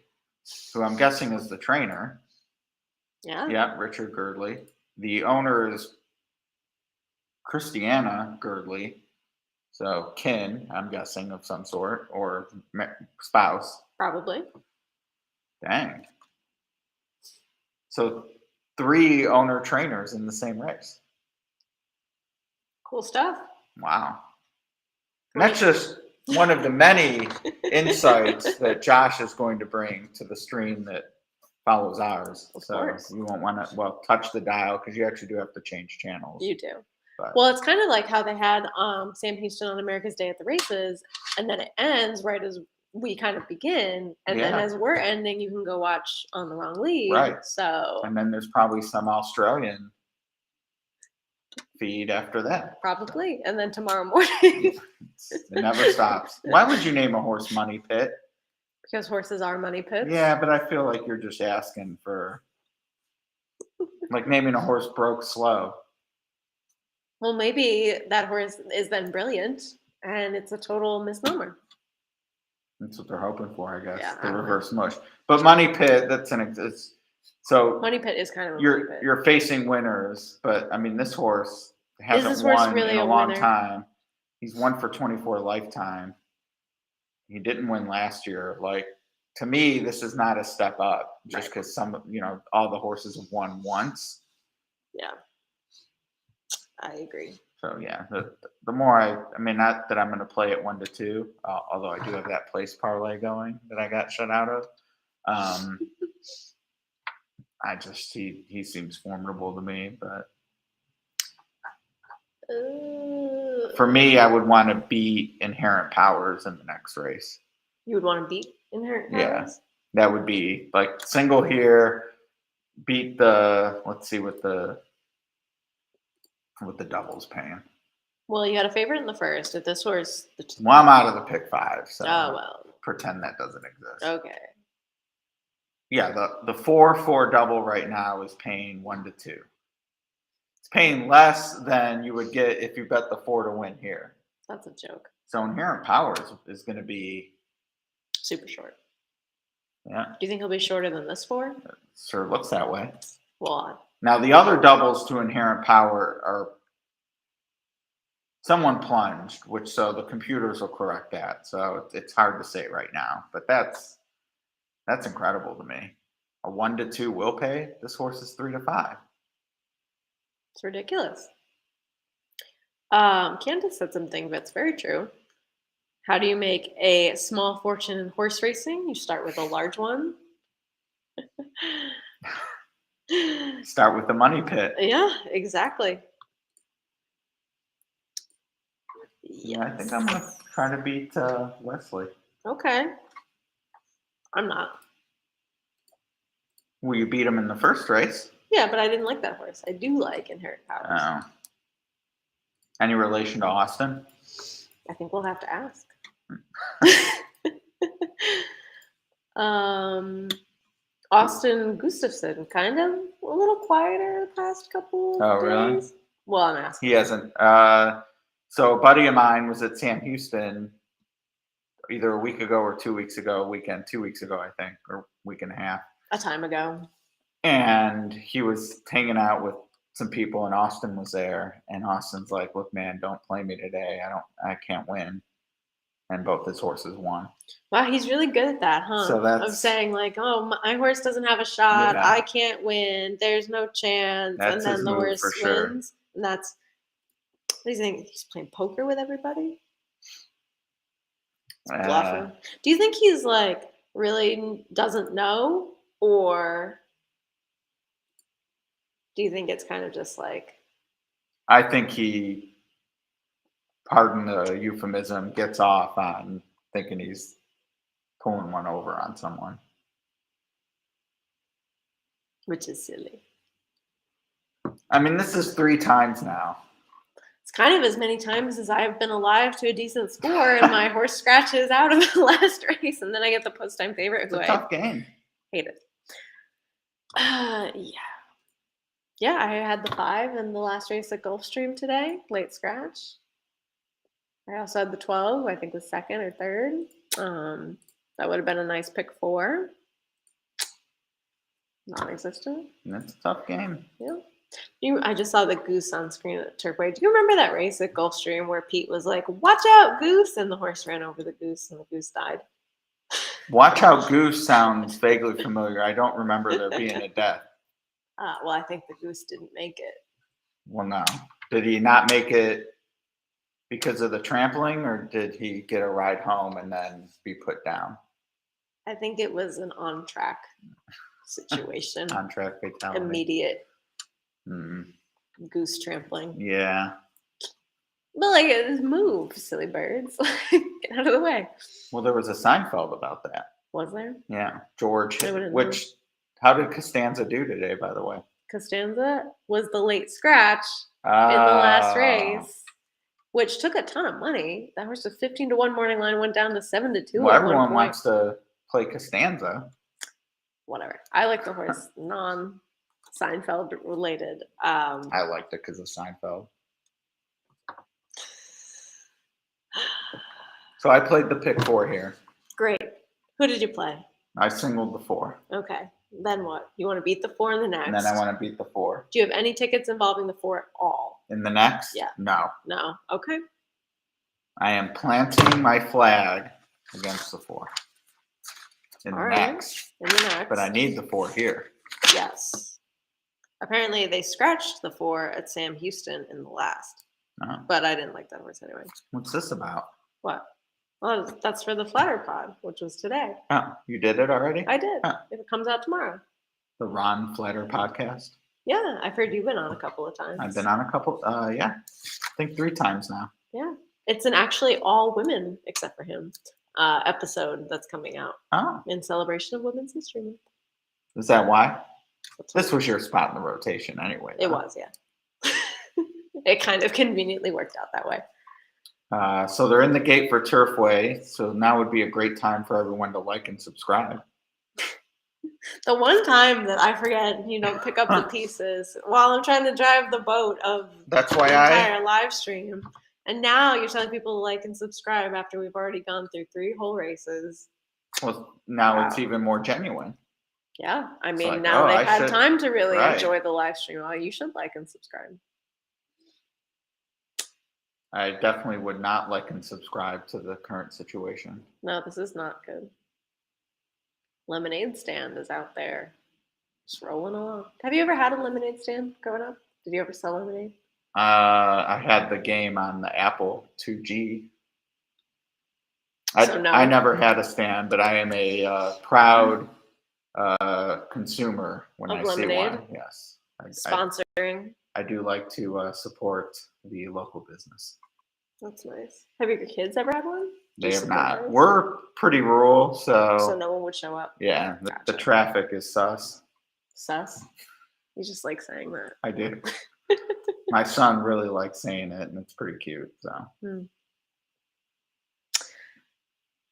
who I'm guessing is the trainer. Yeah. Yeah, Richard Girdley. The owner is Christiana Girdley. So kin, I'm guessing, of some sort, or spouse. Probably. Dang. So 3 owner trainers in the same race. Cool stuff. Wow. And that's just one of the many insights that Josh is going to bring to the stream that follows ours. Of so course. You won't want to, touch the dial because you actually do have to change channels. You do. But. Well, it's kind of like how they had Sam Houston on America's Day at the Races, and then it ends right as we kind of begin, and then as we're ending, you can go watch On the Wrong Lead. Right. So. And then there's probably some Australian feed after that. Probably. And then tomorrow morning. It never stops. Why would you name a horse Money Pit? Because horses are money pits. Yeah, but I feel like you're just asking for, like naming a horse Broke Slow. Well, maybe that horse is then brilliant, and it's a total misnomer. That's what they're hoping for, I guess. Yeah, the reverse mush. But Money Pit, so Money Pit is kind of a you're money pit. You're facing winners, but this horse hasn't won really in a long winner? time. He's won for 24 lifetime. He didn't win last year. Like, to me, this is not a step up just because all the horses have won once. Yeah, I agree. So yeah, the more I mean, not that I'm going to play it 1-2, although I do have that place parlay going that I got shut out of. He seems formidable to me, but for me, I would want to beat Inherent Powers in the next race. You would want to beat Inherent Powers? Yeah, that would be like single here, beat let's see what the doubles paying. Well, you had a favorite in the first. If this horse... Well, I'm out of the pick 5, so pretend that doesn't exist. Okay. Yeah, the 4-4 double right now is paying 1-2. It's paying less than you would get if you bet the 4 to win here. That's a joke. So Inherent Powers is going to be super short. Yeah. Do you think he'll be shorter than this 4? Sure looks that way. Well, now the other doubles to Inherent Power are someone plunged, so the computers will correct that. So it's hard to say right now, but that's incredible to me. A 1-2 will pay. This horse is 3-5. It's ridiculous. Candace said something that's very true. How do you make a small fortune in horse racing? You start with a large one. Start with the money pit. Yeah, exactly. Yeah, I think I'm going to try to beat Wesley. Okay. I'm not. Well, you beat him in the first race. Yeah, but I didn't like that horse. I do like Inherent Powers. Oh. Any relation to Austin? I think we'll have to ask. Austin Gustafson, kind of a little quieter the past couple of days. Really? Well, I'm asking. He hasn't. So a buddy of mine was at Sam Houston either a week ago or 2 weeks ago, 2 weeks ago, I think, or week and a half. A time ago. And he was hanging out with some people, and Austin was there. And Austin's like, "Look, man, don't play me today. I can't win." And both his horses won. Wow, he's really good at that, huh? So that's of saying like, "Oh, my horse doesn't have a shot. Yeah. I can't win. There's no chance." That's and his then the move horse for sure. wins. And that's. What do you think? He's playing poker with everybody. He's bluffing. Do you think he's like really doesn't know, or do you think it's kind of just like? I think he, pardon the euphemism, gets off on thinking he's pulling one over on someone. Which is silly. I mean, this is 3 times now. It's kind of as many times as I've been alive to a decent score, and my horse scratches out of the last race, and then I get the post-time favorite. It's a tough game. Hate it. Yeah, I had the 5 in the last race at Gulfstream today, late scratch. I also had the 12, I think was 2nd or 3rd. That would have been a nice pick 4. Non-existent. That's a tough game. Yeah. I just saw the goose on screen at Turfway. Do you remember that race at Gulfstream where Pete was like, "Watch out, goose," and the horse ran over the goose and the goose died? Watch out, goose sounds vaguely familiar. I don't remember there being a death. Well, I think the goose didn't make it. Well, no. Did he not make it because of the trampling, or did he get a ride home and then be put down? I think it was an on-track situation. On-track fatality. Immediate goose trampling. Yeah. But like, move, silly birds. Get out of the way. Well, there was a Seinfeld about that. Was there? Yeah. George, which, how did Costanza do today, by the way? Costanza was the late scratch in the last race, which took a ton of money. That horse was 15-1 morning line, went down to 7-2. Well, everyone wants to play Costanza. Whatever. I like the horse non-Seinfeld related. I liked it because of Seinfeld. So I played the pick 4 here. Great. Who did you play? I singled the 4. Okay. Then what? You want to beat the 4 in the next? And then I want to beat the 4. Do you have any tickets involving the 4 at all? In the next? Yeah. No. No. Okay. I am planting my flag against the 4. In the next. But I need the 4 here. Yes. Apparently they scratched the 4 at Sam Houston in the last. Oh, But I didn't like that horse anyway. what's this about? What? Well, that's for the Flatter Pod, which was today. Oh, you did it already? I did. Oh, It comes out tomorrow. the Ron Flatter podcast. Yeah, I've heard you've been on a couple of times. I've been on a couple. Yeah, I think 3 times now. Yeah, it's an actually all women except for him episode that's coming out Oh, in celebration of Women's History Month. is that why? That's This what was your spot in the rotation anyway. it though. was, yeah. It kind of conveniently worked out that way. So they're in the gate for Turfway. So now would be a great time for everyone to like and subscribe. The one time that I forget and you don't pick up the pieces while I'm trying to drive the boat of That's the why entire live stream. And now you're telling people to like and subscribe after we've already gone through 3 whole races. Well, now Wow. it's even more genuine. Yeah, I It's mean, like, now oh, they've I had should- time to really right. enjoy the live stream. Oh, you should like and subscribe. I definitely would not like and subscribe to the current situation. No, this is not good. Lemonade stand is out there, just rolling along. Have you ever had a lemonade stand growing up? Did you ever sell lemonade? I had the game on the Apple 2G. So no. I never had a stand, but I am a proud consumer when Of I lemonade? see one. Yes, Sponsoring. I do like to support the local business. That's nice. Have your kids ever had one? Do They you have support not. those? We're pretty rural, So so no one would show up. yeah, the Gotcha. traffic is sus. Sus. You just like saying that. I do. My son really likes saying it, and it's pretty cute. So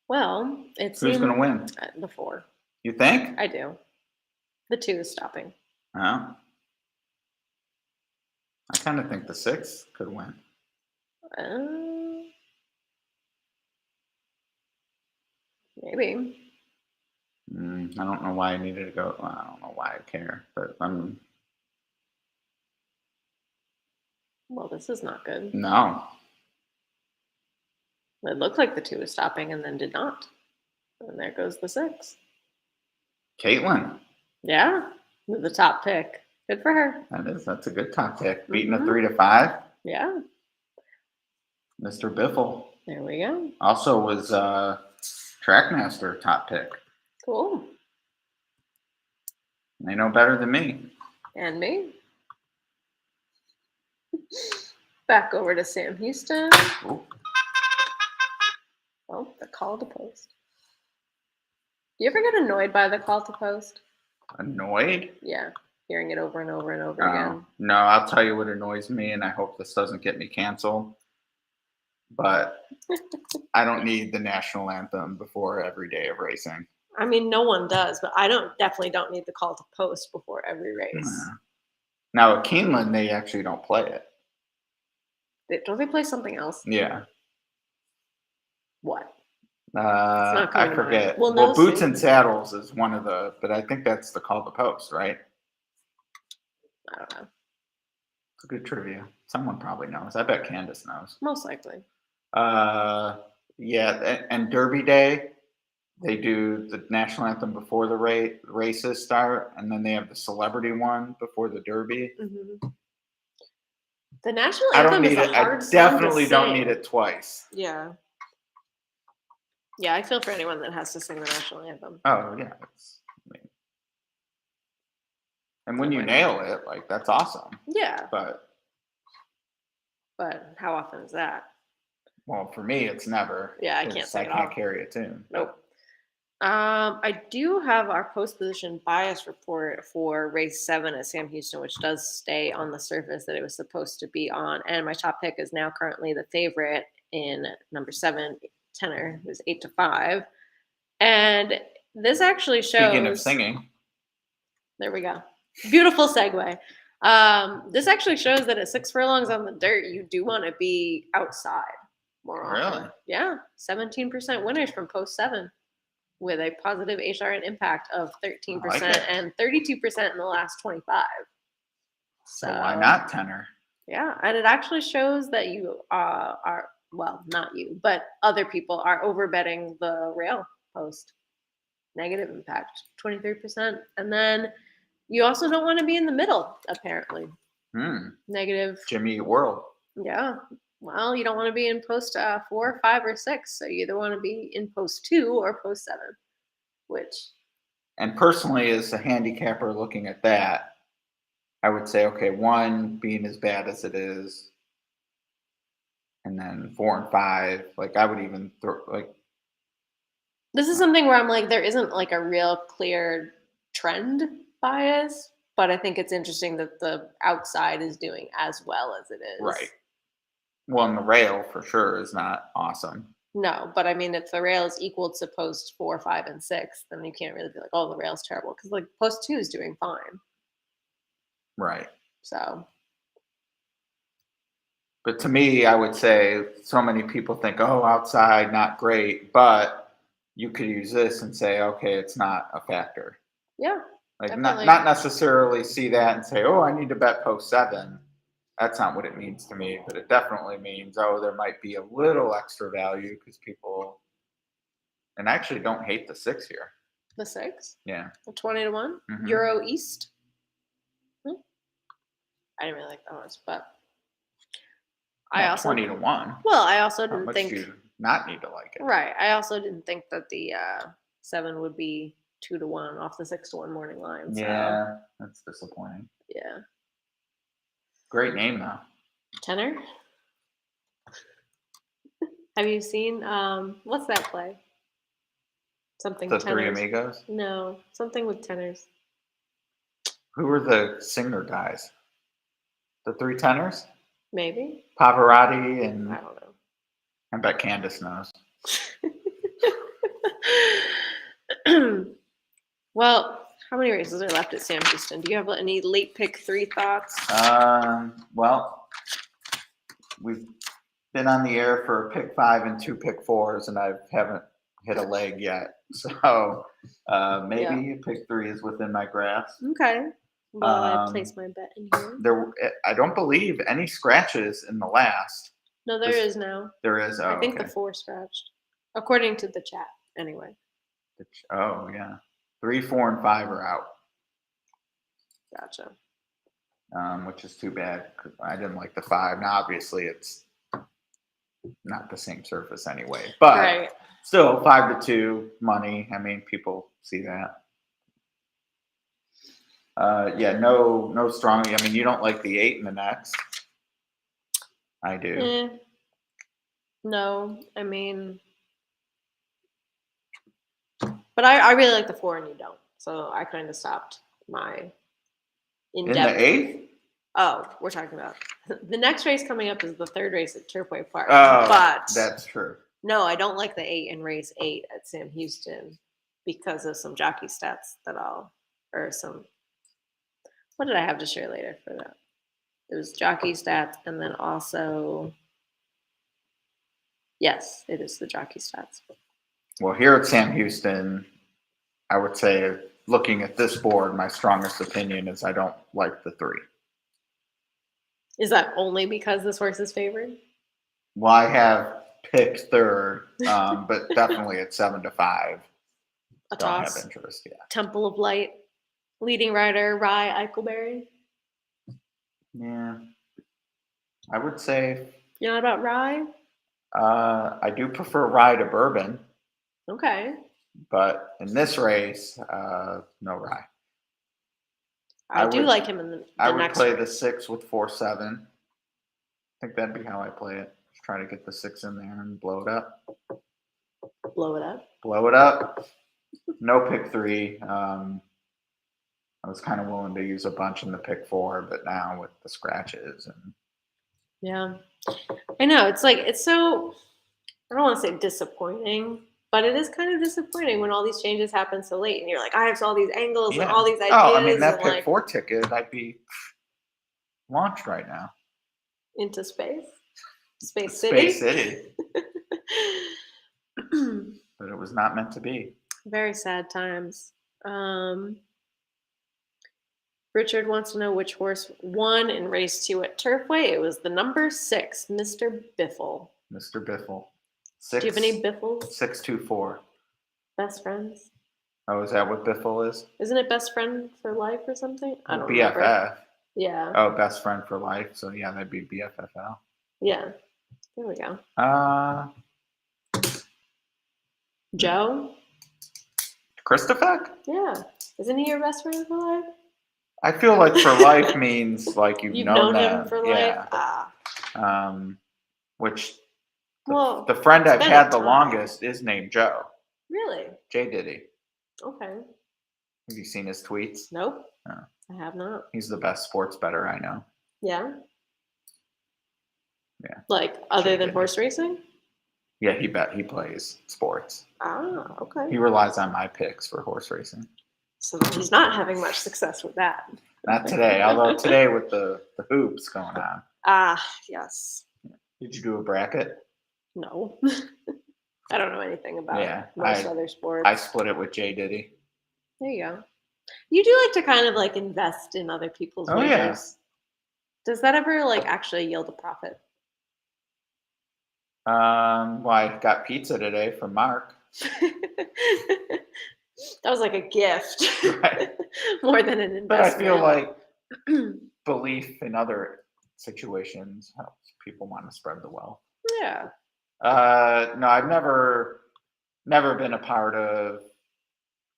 Well, it's who's going to win? The 4. You think? I do. The 2 is stopping. Oh. I kind of think the 6 could win. Maybe. I don't know why I needed to go. Well, I don't know why I care, but Well, this is not good. no. It looked like the 2 was stopping and then did not. And there goes the 6. Caitlin. Yeah, the top pick. Good for her. That's a good top pick. Beating Mhm. a 3-5. Yeah, Mr. Biffle there we go. also was Trackmaster top pick. Cool. They know better than me. And me. Back over to Sam Houston. Ooh. Oh, the call to post. Do you ever get annoyed by the call to post? Annoyed? Yeah, hearing it over and over and over Oh, again. no, I'll tell you what annoys me, and I hope this doesn't get me canceled. But I don't need the national anthem before every day of racing. I mean, no one does, but I definitely don't need the call to post before every race. Now at Keeneland, they actually don't play it. Don't they play something else? Yeah. What? I coming to forget. mind. Well, No, Boots soon. and Saddles is one of the, but I think that's the call to post, right? I don't know. It's a good trivia. Someone probably knows. I bet Candace knows. Most likely. Yeah, and Derby Day, they do the national anthem before the races start, and then they have the celebrity one before the Derby. Mm-hmm. The national I don't anthem need is it. a hard I song definitely to don't sing. need it twice. Yeah. Yeah, I feel for anyone that has to sing the national anthem. Oh yeah. And when you nail it, like that's awesome. Yeah, But how often is that? well, for me, it's never. Yeah, I 'cause can't sing I it can't off. carry a tune. Nope. I do have our post position bias report for race 7 at Sam Houston, which does stay on the surface that it was supposed to be on. And my top pick is now currently the favorite in number 7, Tenor, who's 8-5. And this actually shows. Speaking of singing, there we go. Beautiful segue. This actually shows that at 6 furlongs on the dirt, you do want to be outside more often. Really? Yeah. 17% winners from post 7 with a positive HRN impact of 13% I like it. and 32% in the last 25. so why not Tenor? Yeah. And it actually shows that you are, well, not you, but other people are overbetting the rail post. Negative impact, 23%. And then you also don't want to be in the middle, apparently. Negative. Jimmy Eat World. Yeah. Well, you don't want to be in post 4, 5, or 6. So you either want to be in post 2 or post 7, which, And personally, as a handicapper looking at that, I would say, okay, 1 being as bad as it is, and then 4 and 5. Like I would even throw like this is something where I'm like, there isn't like a real clear trend bias, but I think it's interesting that the outside is doing as well as it is. right. Well, and the rail for sure is not awesome. No, but I mean, if the rail is equal to post 4, 5, and 6, then you can't really be like, oh, the rail's terrible, because like post 2 is doing fine. Right. So But to me, I would say so many people think, oh, outside, not great. But you could use this and say, okay, it's not a factor. yeah, Like definitely. not necessarily see that and say, oh, I need to bet post 7. That's not what it means to me. But it definitely means, oh, there might be a little extra value because people, and I actually don't hate the 6 here. The 6, Yeah. 20 to 1, Mhm. Euro East. I didn't really like that much, but I Well, also 20 to 1. well, I also How didn't much think do you not need to like it? right. I also didn't think that the 7 would be 2 to 1 off the 6 to 1 morning line. So Yeah, that's disappointing. yeah, Great name though. tenor. Have you seen what's that play? Something The Three tenors. Amigos. No, something with tenors. Who were the singer guys? The Three Tenors? Maybe. Pavarotti and I don't know. I bet Candace knows. Well, how many races are left at Sam Houston? Do you have any late pick 3 thoughts? Well, we've been on the air for a pick 5 and 2 pick 4s, and I haven't hit a leg yet. So maybe pick 3 is within my grasp. Okay. Well, I place my bet in here. I don't believe any scratches in the last. No, there is now. There is. Oh, I think okay. the 4 scratched, according to the chat. Anyway. Oh yeah, 3, 4, and 5 are out. Gotcha. Which is too bad because I didn't like the 5. Now, obviously, it's not the same surface anyway, but Right. still 5 to 2 money. I mean, people see that. Yeah, no strong. I mean, you don't like the 8 in the next. I do. No, I mean, but I really like the 4 and you don't. So I kind of stopped my In in-depth. the 8th? Oh, we're talking about the next race coming up is the 3rd race at Turfway Park. Oh, but that's true. no, I don't like the 8 in race 8 at Sam Houston because of some jockey stats what did I have to share later for that? It was jockey stats and then also, yes, it is the jockey stats. Well, here at Sam Houston, I would say, looking at this board, my strongest opinion is I don't like the 3. Is that only because this horse is favored? Well, I have picked 3rd, but definitely at 7 to 5. A Don't toss. have interest. Yeah. Temple of Light, leading rider Rye Eichelberry. Yeah. I would say You know about Rye? I do prefer Rye to Bourbon, Okay. but in this race, no Rye. I do like him in the I would next play race. the 6 with 4-7. I think that'd be how I play it. Just try to get the 6 in there and blow it up. Blow it up. Blow it up. No pick 3. I was kind of willing to use a bunch in the pick 4, but now with the scratches and Yeah. I know. It's like, it's so, I don't want to say disappointing, but it is kind of disappointing when all these changes happen so late and you're like, I have all these angles and all these ideas. Oh, I mean, that and pick like 4 ticket, I'd be launched right now. into space. Space City. Space City. But it was not meant to be. Very sad times. Richard wants to know which horse won in race 2 at Turfway. It was the number 6, Mr. Biffle. Mr. Biffle. Do you have any Biffles? 624. Best friends? Oh, is that what Biffle is? Isn't it best friend for life or something? I don't BFF. remember. Yeah. Oh, best friend for life. So yeah, that'd be BFFL. Yeah. There we go. Joe? Christopher? Yeah. Isn't he your best friend for life? I feel like for life means like you've known him them. for Yeah. life? Which Well, the friend it's I've been had a the time. longest is named Joe. Really? J Diddy. Okay. Have you seen his tweets? Nope. No. I have not. He's the best sports bettor I know. Yeah? Yeah. Like, other than Diddy. horse racing? Yeah, he plays sports. Ah, okay. He relies on my picks for horse racing. So he's not having much success with that. Not today, although today with the hoops going on. Ah, yes. Did you do a bracket? No. I don't know anything about most other sports. I split it with J Diddy. There you go. You do like to kind of like invest in other people's wagers. Yeah. Does that ever like actually yield a profit? Well, I got pizza today from Mark. That was like a gift. Right. More than an investment. But I feel like belief in other situations helps people want to spread the wealth. Yeah. No, I've never been a part of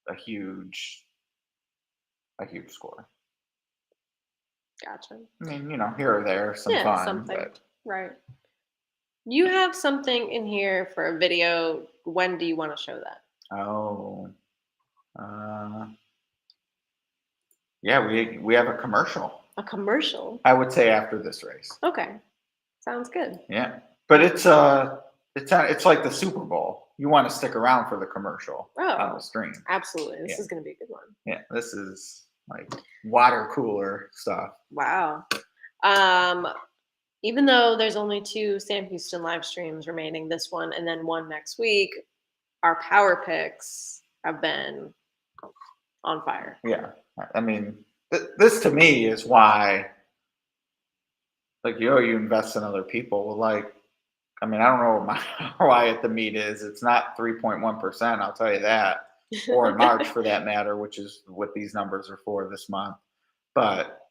a huge score. Gotcha. I mean, here or there, some fun. Something. But Right. You have something in here for a video. When do you want to show that? Oh. Yeah, we have a commercial. A commercial? I would say after this race. Okay. Sounds good. Yeah. But it's like the Super Bowl. You want to stick around for the commercial on the stream. Absolutely. This is going to be a good one. Yeah, this is like water cooler stuff. Wow. Even though there's only 2 Sam Houston live streams remaining, this one and then one next week, our power picks have been on fire. Yeah. I mean, this to me is why, like, you invest in other people. Well, like, I mean, I don't know what my ROI at the meet is. It's not 3.1%, I'll tell you that. Or in March for that matter, which is what these numbers are for this month. But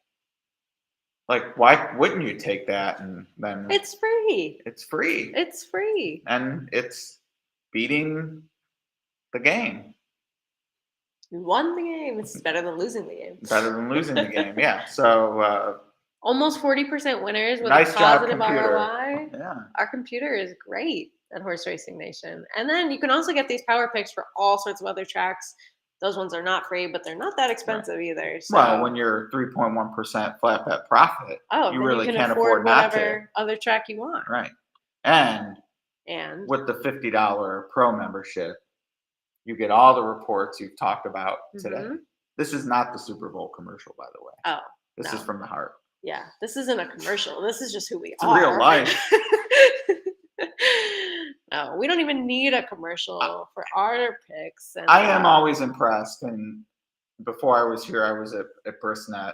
like, why wouldn't you take that and then it's free. It's free. It's free. And it's beating the game. You won the game. It's better than losing the game. Better than losing the game, yeah. So almost 40% winners with nice a positive job, computer. ROI. Yeah. Our computer is great at Horse Racing Nation. And then you can also get these power picks for all sorts of other tracks. Those ones are not free, but they're not that expensive either. So. Well, when you're 3.1% flat bet profit, you really can't afford not to. Whatever other track you want. Right. And with the $50 pro membership, you get all the reports you've talked about today. This is not the Super Bowl commercial, by the way. Oh, this is from the heart. Yeah, this isn't a commercial. This is just who we are. It's real life. No, we don't even need a commercial for our picks. And, I am always impressed. And before I was here, I was at Brisnet,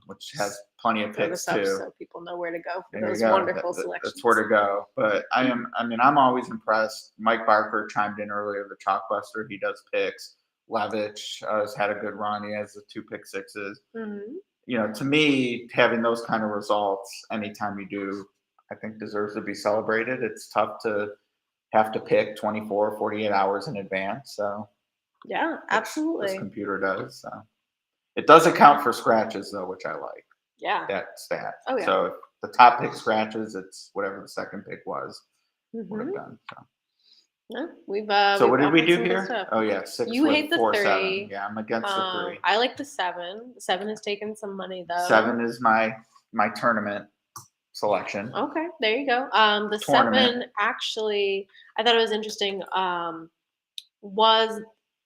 which has plenty of picks too. So people know where to go for those wonderful selections. That's where to go. But I'm always impressed. Mike Barker chimed in earlier, the Chalkbuster. He does picks. Levitch has had a good run. He has the 2 pick sixes. To me, having those kind of results anytime you do, I think deserves to be celebrated. It's tough to have to pick 24, 48 hours in advance. So yeah, absolutely. This computer does. So it does account for scratches though, which I like. Yeah. That stat. Oh yeah. So if the top pick scratches, it's whatever the second pick was would have done. So. Yeah, we've so what did we do here? Oh yeah, 6 you with hate the 4, 3. 7. Yeah, I'm against the 3. I like the 7. The 7 has taken some money though. 7 is my tournament selection. Okay, there you go. The tournament. 7 actually, I thought it was interesting. Was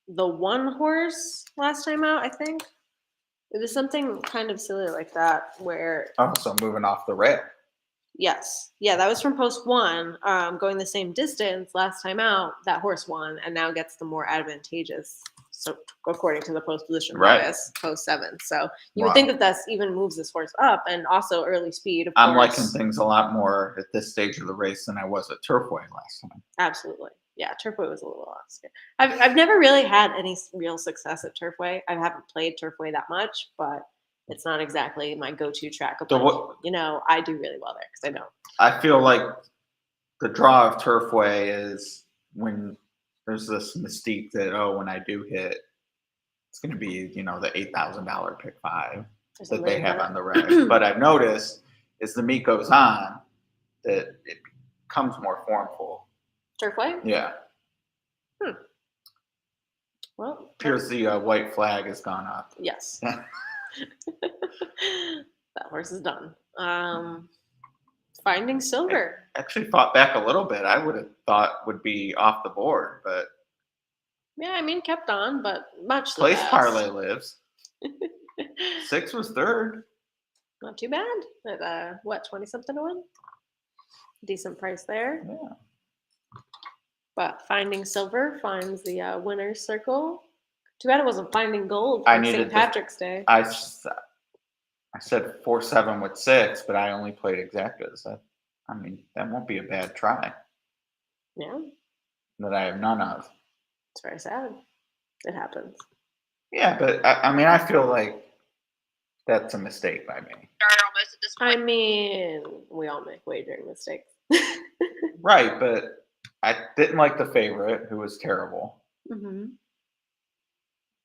the 1 horse last time out? I think it was something kind of silly like that. Where so moving off the rail. Yes. Yeah, that was from post 1, going the same distance last time out. That horse won and now gets the more advantageous. So according to the post position bias, post 7. So you would think that that's even moves this horse up, and also early speed. Of course. I'm liking things a lot more at this stage of the race than I was at Turfway last time. Absolutely. Yeah, Turfway was a little lost. I've never really had any real success at Turfway. I haven't played Turfway that much, but it's not exactly my go-to track. But, The I do really well there because I know. I feel like the draw of Turfway is when there's this mystique that, when I do hit, it's going to be, the $8,000 pick 5 that they have on the reg. But I've noticed as the meet goes on that it becomes more formful. Turfway? Yeah. Well, appears the white flag has gone up. Yes. That horse is done. Finding Silver. I actually fought back a little bit. I would have thought would be off the board, but yeah, I mean, kept on, but much the place best. parlay lives. 6 was third. Not too bad. At 20-something to win. Decent price there. Yeah. But Finding Silver finds the winner's circle. Too bad it wasn't Finding Gold I for needed St. Patrick's Day. I said 4-7 with 6, but I only played exactas. That won't be a bad try. Yeah. That I have none of. It's very sad. It happens. Yeah, but I feel like that's a mistake by me. I mean, we all make wagering mistakes. Right, but I didn't like the favorite, who was terrible. Mm-hmm.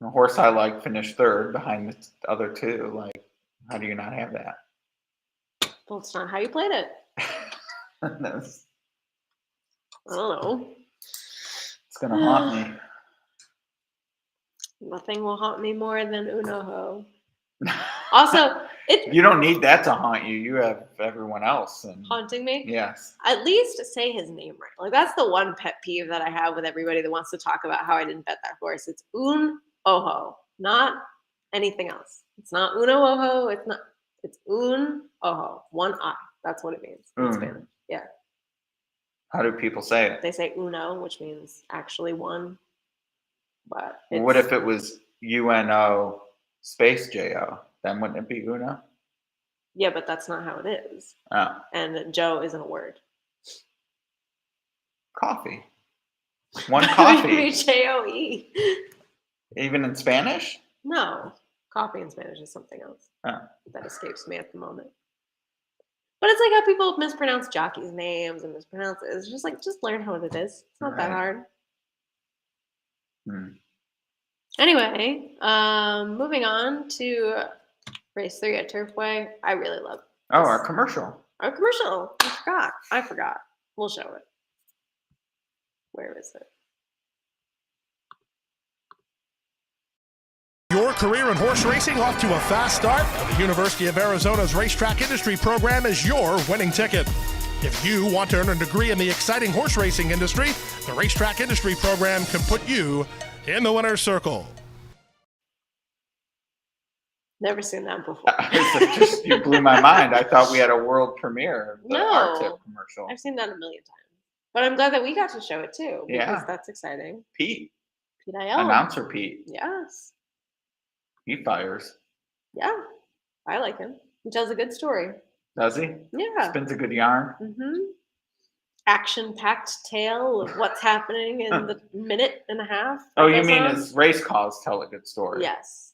The horse I liked finished third behind the other two. Like, how do you not have that? Well, it's not how you played it. I don't know. It's going to haunt me. Nothing will haunt me more than Unoho. Also, you don't need that to haunt you. You have everyone else haunting me. Yes. At least say his name right. Like, that's the one pet peeve that I have with everybody that wants to talk about how I didn't bet that horse. It's Un-Oho, not anything else. It's not Uno-Oho. It's Un-Oho. 1 I. That's what it means in Spanish. Yeah. How do people say it? They say uno, which means actually one. But what if it was UNO space JO? Then wouldn't it be Uno? Yeah, but that's not how it is. Oh. And Joe isn't a word. Coffee. One coffee. J-O-E. Even in Spanish? No. Coffee in Spanish is something else. Oh. That escapes me at the moment. But it's like how people mispronounce jockeys' names and mispronounce it. It's just like, just learn how it is. It's not that hard. Anyway, moving on to race 3 at Turfway. I really love this. Oh, our commercial. Our commercial. I forgot. We'll show it. Where is it? Your career in horse racing off to a fast start? The University of Arizona's Racetrack Industry Program is your winning ticket. If you want to earn a degree in the exciting horse racing industry, the Racetrack Industry Program can put you in the winner's circle. Never seen that before. You blew my mind. I thought we had a world premiere of the R-Tip commercial. I've seen that a million times. But I'm glad that we got to show it too, because that's exciting. Pete I.L. Announcer Pete. Yes. He fires. Yeah. I like him. He tells a good story. Does he? Yeah. Spins a good yarn. Mm-hmm. Action-packed tale of what's happening in the minute and a half. Oh, you mean his race calls tell a good story? Yes.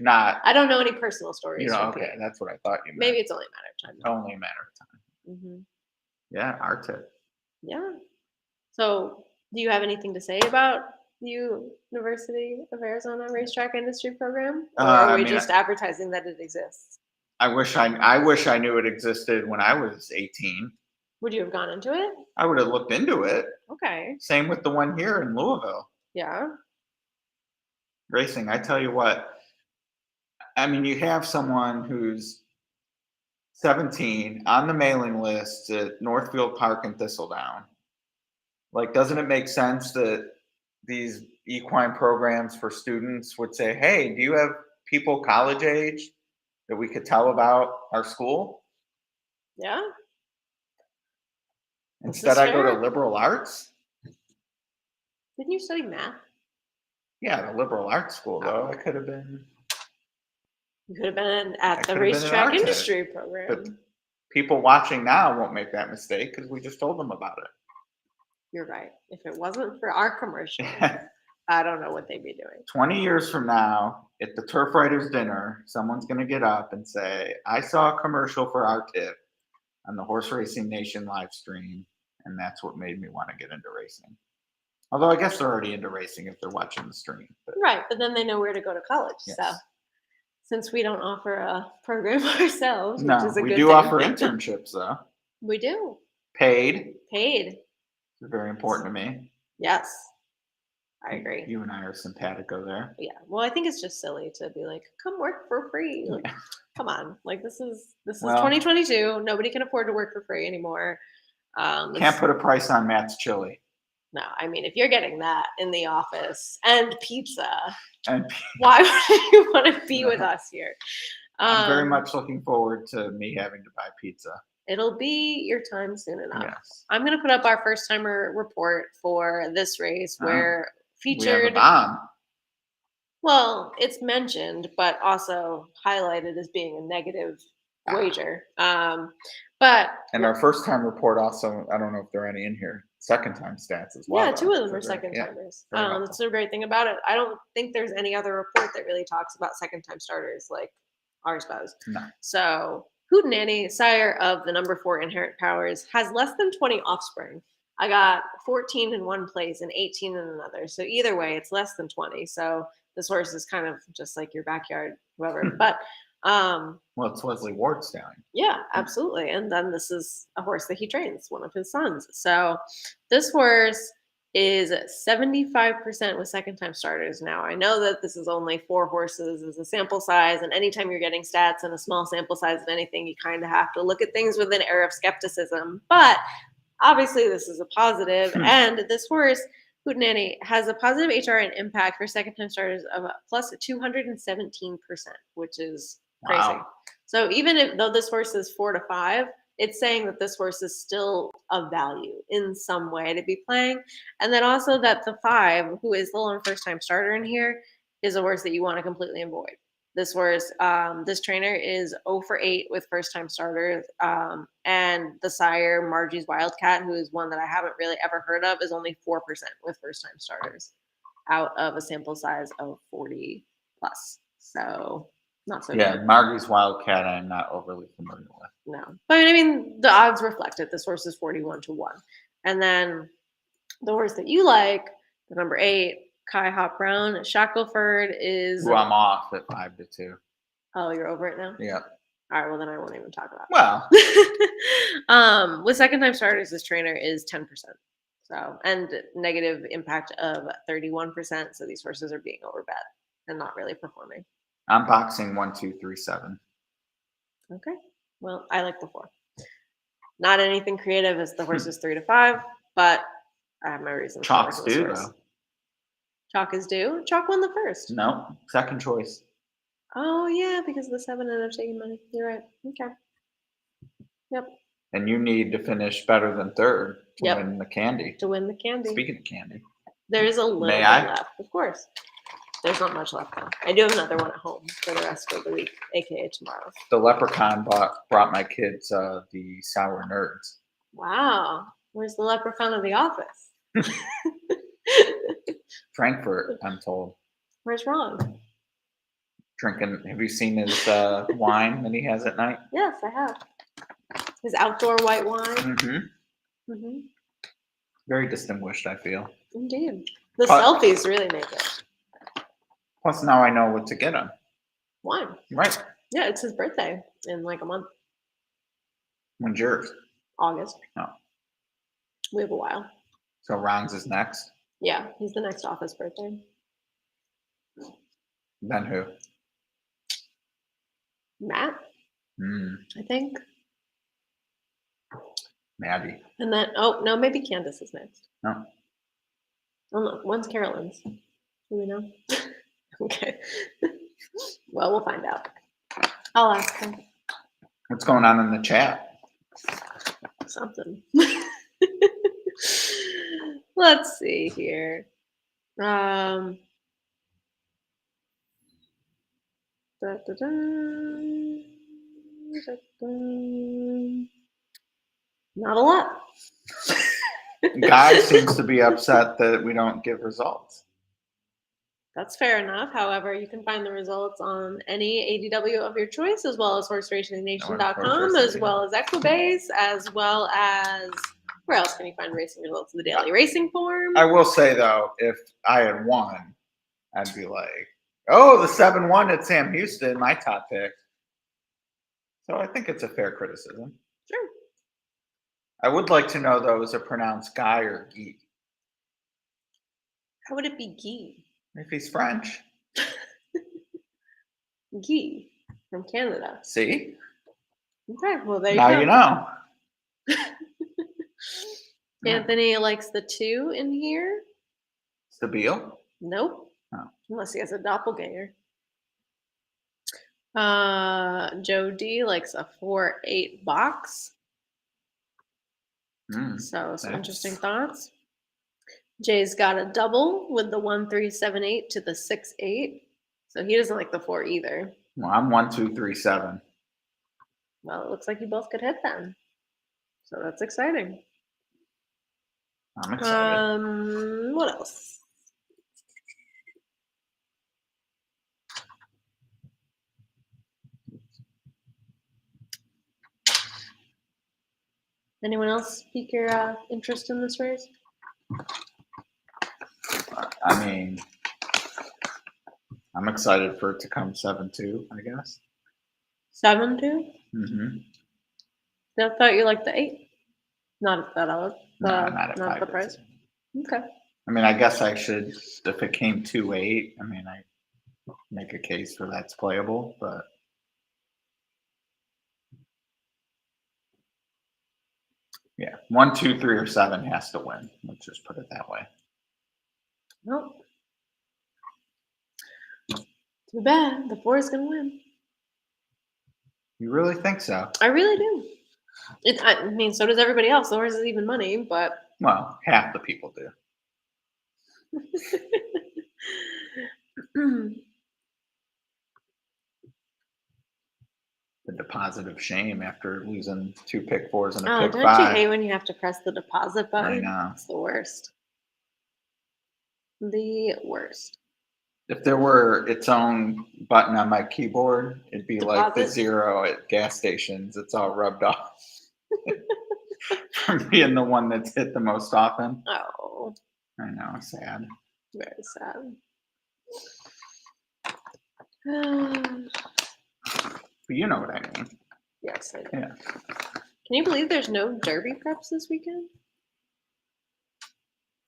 Not. I don't know any personal stories. Okay, that's what I thought you meant. Maybe it's only a matter of time. Only a matter of time. Mm-hmm. Yeah, R-Tip. Yeah. So, do you have anything to say about the University of Arizona Racetrack Industry Program, or are we just advertising that it exists? I wish I knew it existed when I was 18. Would you have gone into it? I would have looked into it. Okay. Same with the one here in Louisville. Yeah. Racing, I tell you what. I mean, you have someone who's 17 on the mailing list at Northfield Park in Thistledown. Like, doesn't it make sense that these equine programs for students would say, hey, do you have people college age that we could tell about our school? Yeah. Instead, I go to liberal arts. Didn't you study math? Yeah, the liberal arts school, though. I could have been. You could have been at the Racetrack Industry Program. But people watching now won't make that mistake because we just told them about it. You're right. If it wasn't for our commercial, I don't know what they'd be doing. 20 years from now, at the Turf Writers dinner, someone's going to get up and say, I saw a commercial for our tip on the Horse Racing Nation live stream, and that's what made me want to get into racing. Although I guess they're already into racing if they're watching the stream. But. Right, but then they know where to go to college. Yes. So since we don't offer a program ourselves, No, which is a we good do thing. offer internships, though. We do. Paid. Paid. It's very important to me. Yes. I agree. You and I are simpatico there. Yeah. Well, I think it's just silly to be like, come work for free. Like, Yeah. come on. Like this is Well, 2022. Nobody can afford to work for free anymore. Can't put a price on Matt's chili. No, I mean, if you're getting that in the office and pizza, And why would you want to be with us here? I'm very much looking forward to me having to buy pizza. It'll be your time soon enough. Yes. I'm going to put up our first timer report for this race where We have a featured. bomb. Well, it's mentioned, but also highlighted as being a negative wager. But And our first time report also, I don't know if there are any in here, second time stats as well. yeah, two of them So are they're- second yeah, timers. very helpful. That's the great thing about it. I don't think there's any other report that really talks about second time starters like ours does. No. So Hootenanny, sire of the number 4 Inherent Powers, has less than 20 offspring. I got 14 in one place and 18 in another. So either way, it's less than 20. So this horse is kind of just like your backyard, whoever. But Well, it's Wesley Ward's stallion. yeah, absolutely. And then this is a horse that he trains, one of his sons. So this horse is 75% with second time starters. Now, I know that this is only 4 horses as a sample size, and anytime you're getting stats and a small sample size of anything, you kind of have to look at things with an air of skepticism. But obviously, this is a positive, and this horse, Hootenanny, has a positive HR and impact for second time starters of plus 217%, which is crazy. Wow. So even though this horse is 4 to 5, it's saying that this horse is still of value in some way to be playing. And then also that the 5, who is the lone first time starter in here, is a horse that you want to completely avoid. This horse, this trainer is 0 for 8 with first time starters. And the sire, Margie's Wildcat, who is one that I haven't really ever heard of, is only 4% with first time starters out of a sample size of 40 plus. So not so Yeah, good. Margie's Wildcat I'm not overly familiar with. No. But I mean, the odds reflect it. This horse is 41 to 1. And then the horse that you like, the number 8, Kai Hop Brown, Shackelford is. Who I'm off at 5 to 2. Oh, you're over it now? Yeah. All right, well, then I won't even talk about Well, it. With second time starters, this trainer is 10%. So, and negative impact of 31%. So these horses are being overbet and not really performing. I'm boxing 1, 2, 3, 7. Okay. Well, I like the 4. Not anything creative as the horse is 3 to 5, but I have my reasons. for Chalk's liking this due horse. though. Chalk is due. Chalk won the first. No, second choice. Oh yeah, because the 7 ended up taking money. You're right. Okay. Yep. And you need to finish better than third to Yep. win the candy. To win the candy. Speaking of candy, There is a little May bit I? left, of course. There's not much left though. I do have another one at home for the rest of the week, aka tomorrow. the leprechaun brought my kids the sour nerds. Wow. Where's the leprechaun of the office? Frankfurt, I'm told. Where's Ron? Drinking. Have you seen his wine that he has at night? Yes, I have. His outdoor white wine. Mm-hmm. Hmm. Very distinguished, I feel. Indeed. The But- selfies really make it. Plus, now I know what to get him. Wine. Right. Yeah, it's his birthday in like a month. When's yours? August. Oh. We have a while. So Ron's is next. Yeah, he's the next office birthday. Then who? Matt, I think. Maddie. And then, oh, no, maybe Candace is next. No. Oh, no, when's Carolyn's? Do we know? Okay. Well, we'll find out. I'll ask her What's going on in the chat? something. Let's see here. Da, da, da, da, da. Not a lot. Guy seems to be upset that we don't give results. That's fair enough. However, you can find the results on any ADW of your choice, as well as horseracingnation.com, as well as Equibase, as well as where else can you find racing results? The Daily Racing Form. I will say though, if I had won, I'd be like, "Oh, the 7-1 at Sam Houston, my top pick." So I think it's a fair criticism. Sure. I would like to know though, is it pronounced Guy or Guy? How would it be Guy? If he's French. Guy from Canada. See? Okay, well there you Now go. you know. Anthony likes the 2 in here. Stabile? Nope. Oh. Unless he has a doppelganger. Joe D likes a 4-8 box. So some interesting thoughts. Jay's got a double with the 1-3-7-8 to the 6-8. So he doesn't like the 4 either. Well, I'm 1, 2, 3, 7. Well, it looks like you both could hit them. So that's exciting. I'm excited. What else? Anyone else pique your interest in this race? I mean, I'm excited for it to come 7-2, I guess. 7-2? Mm-hmm. I thought you liked the 8. Not at that odds. No, not at not the 5. price. Okay. I mean, I guess I should, if it came 2-8, I mean, I make a case for that's playable, but yeah, 1, 2, 3, or 7 has to win. Let's just put it that way. Nope. Too bad. The 4 is going to win. You really think so? I really do. I mean, so does everybody else. The horse is even money, but. Well, half the people do. The deposit of shame after losing 2 pick 4s and a pick don't 5. you hate when you have to press the deposit button? I know. It's the worst. The worst. If there were its own button on my keyboard, it'd be like the Deposit? 0 at gas stations. It's all rubbed off from being the one that's hit the most often. Oh, I know, sad. very sad. But you know what I mean. Yes, I do. Yeah. Can you believe there's no Derby preps this weekend?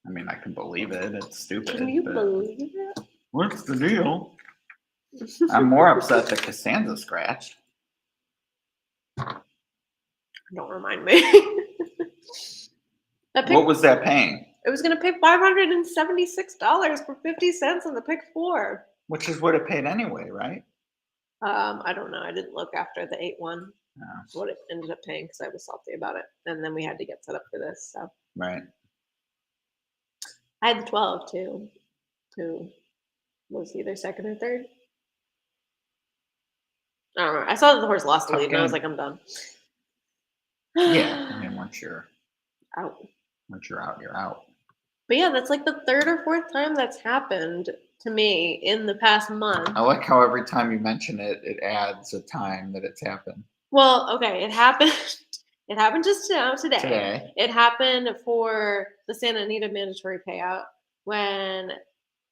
I mean, I can believe it. It's stupid. Can you but believe it? what's the deal? I'm more upset that Costanza scratched. Don't remind me. What was that paying? It was going to pay $576 for 50 cents on the pick 4. Which is what it paid anyway, right? I don't know. I didn't look after the 8-1. No. What it ended up paying because I was salty about it. And then we had to get set up for this. So Right. I had the 12 too, who was either second or third. I don't remember. I saw that the horse lost the lead and I was like, I'm done. Yeah. I mean, once you're out. you're out. But yeah, that's like the 3rd or 4th time that's happened to me in the past month. I like how every time you mention it, it adds a time that it's happened. Well, okay, it happened. It happened just now Today. It happened for the Santa Anita mandatory payout when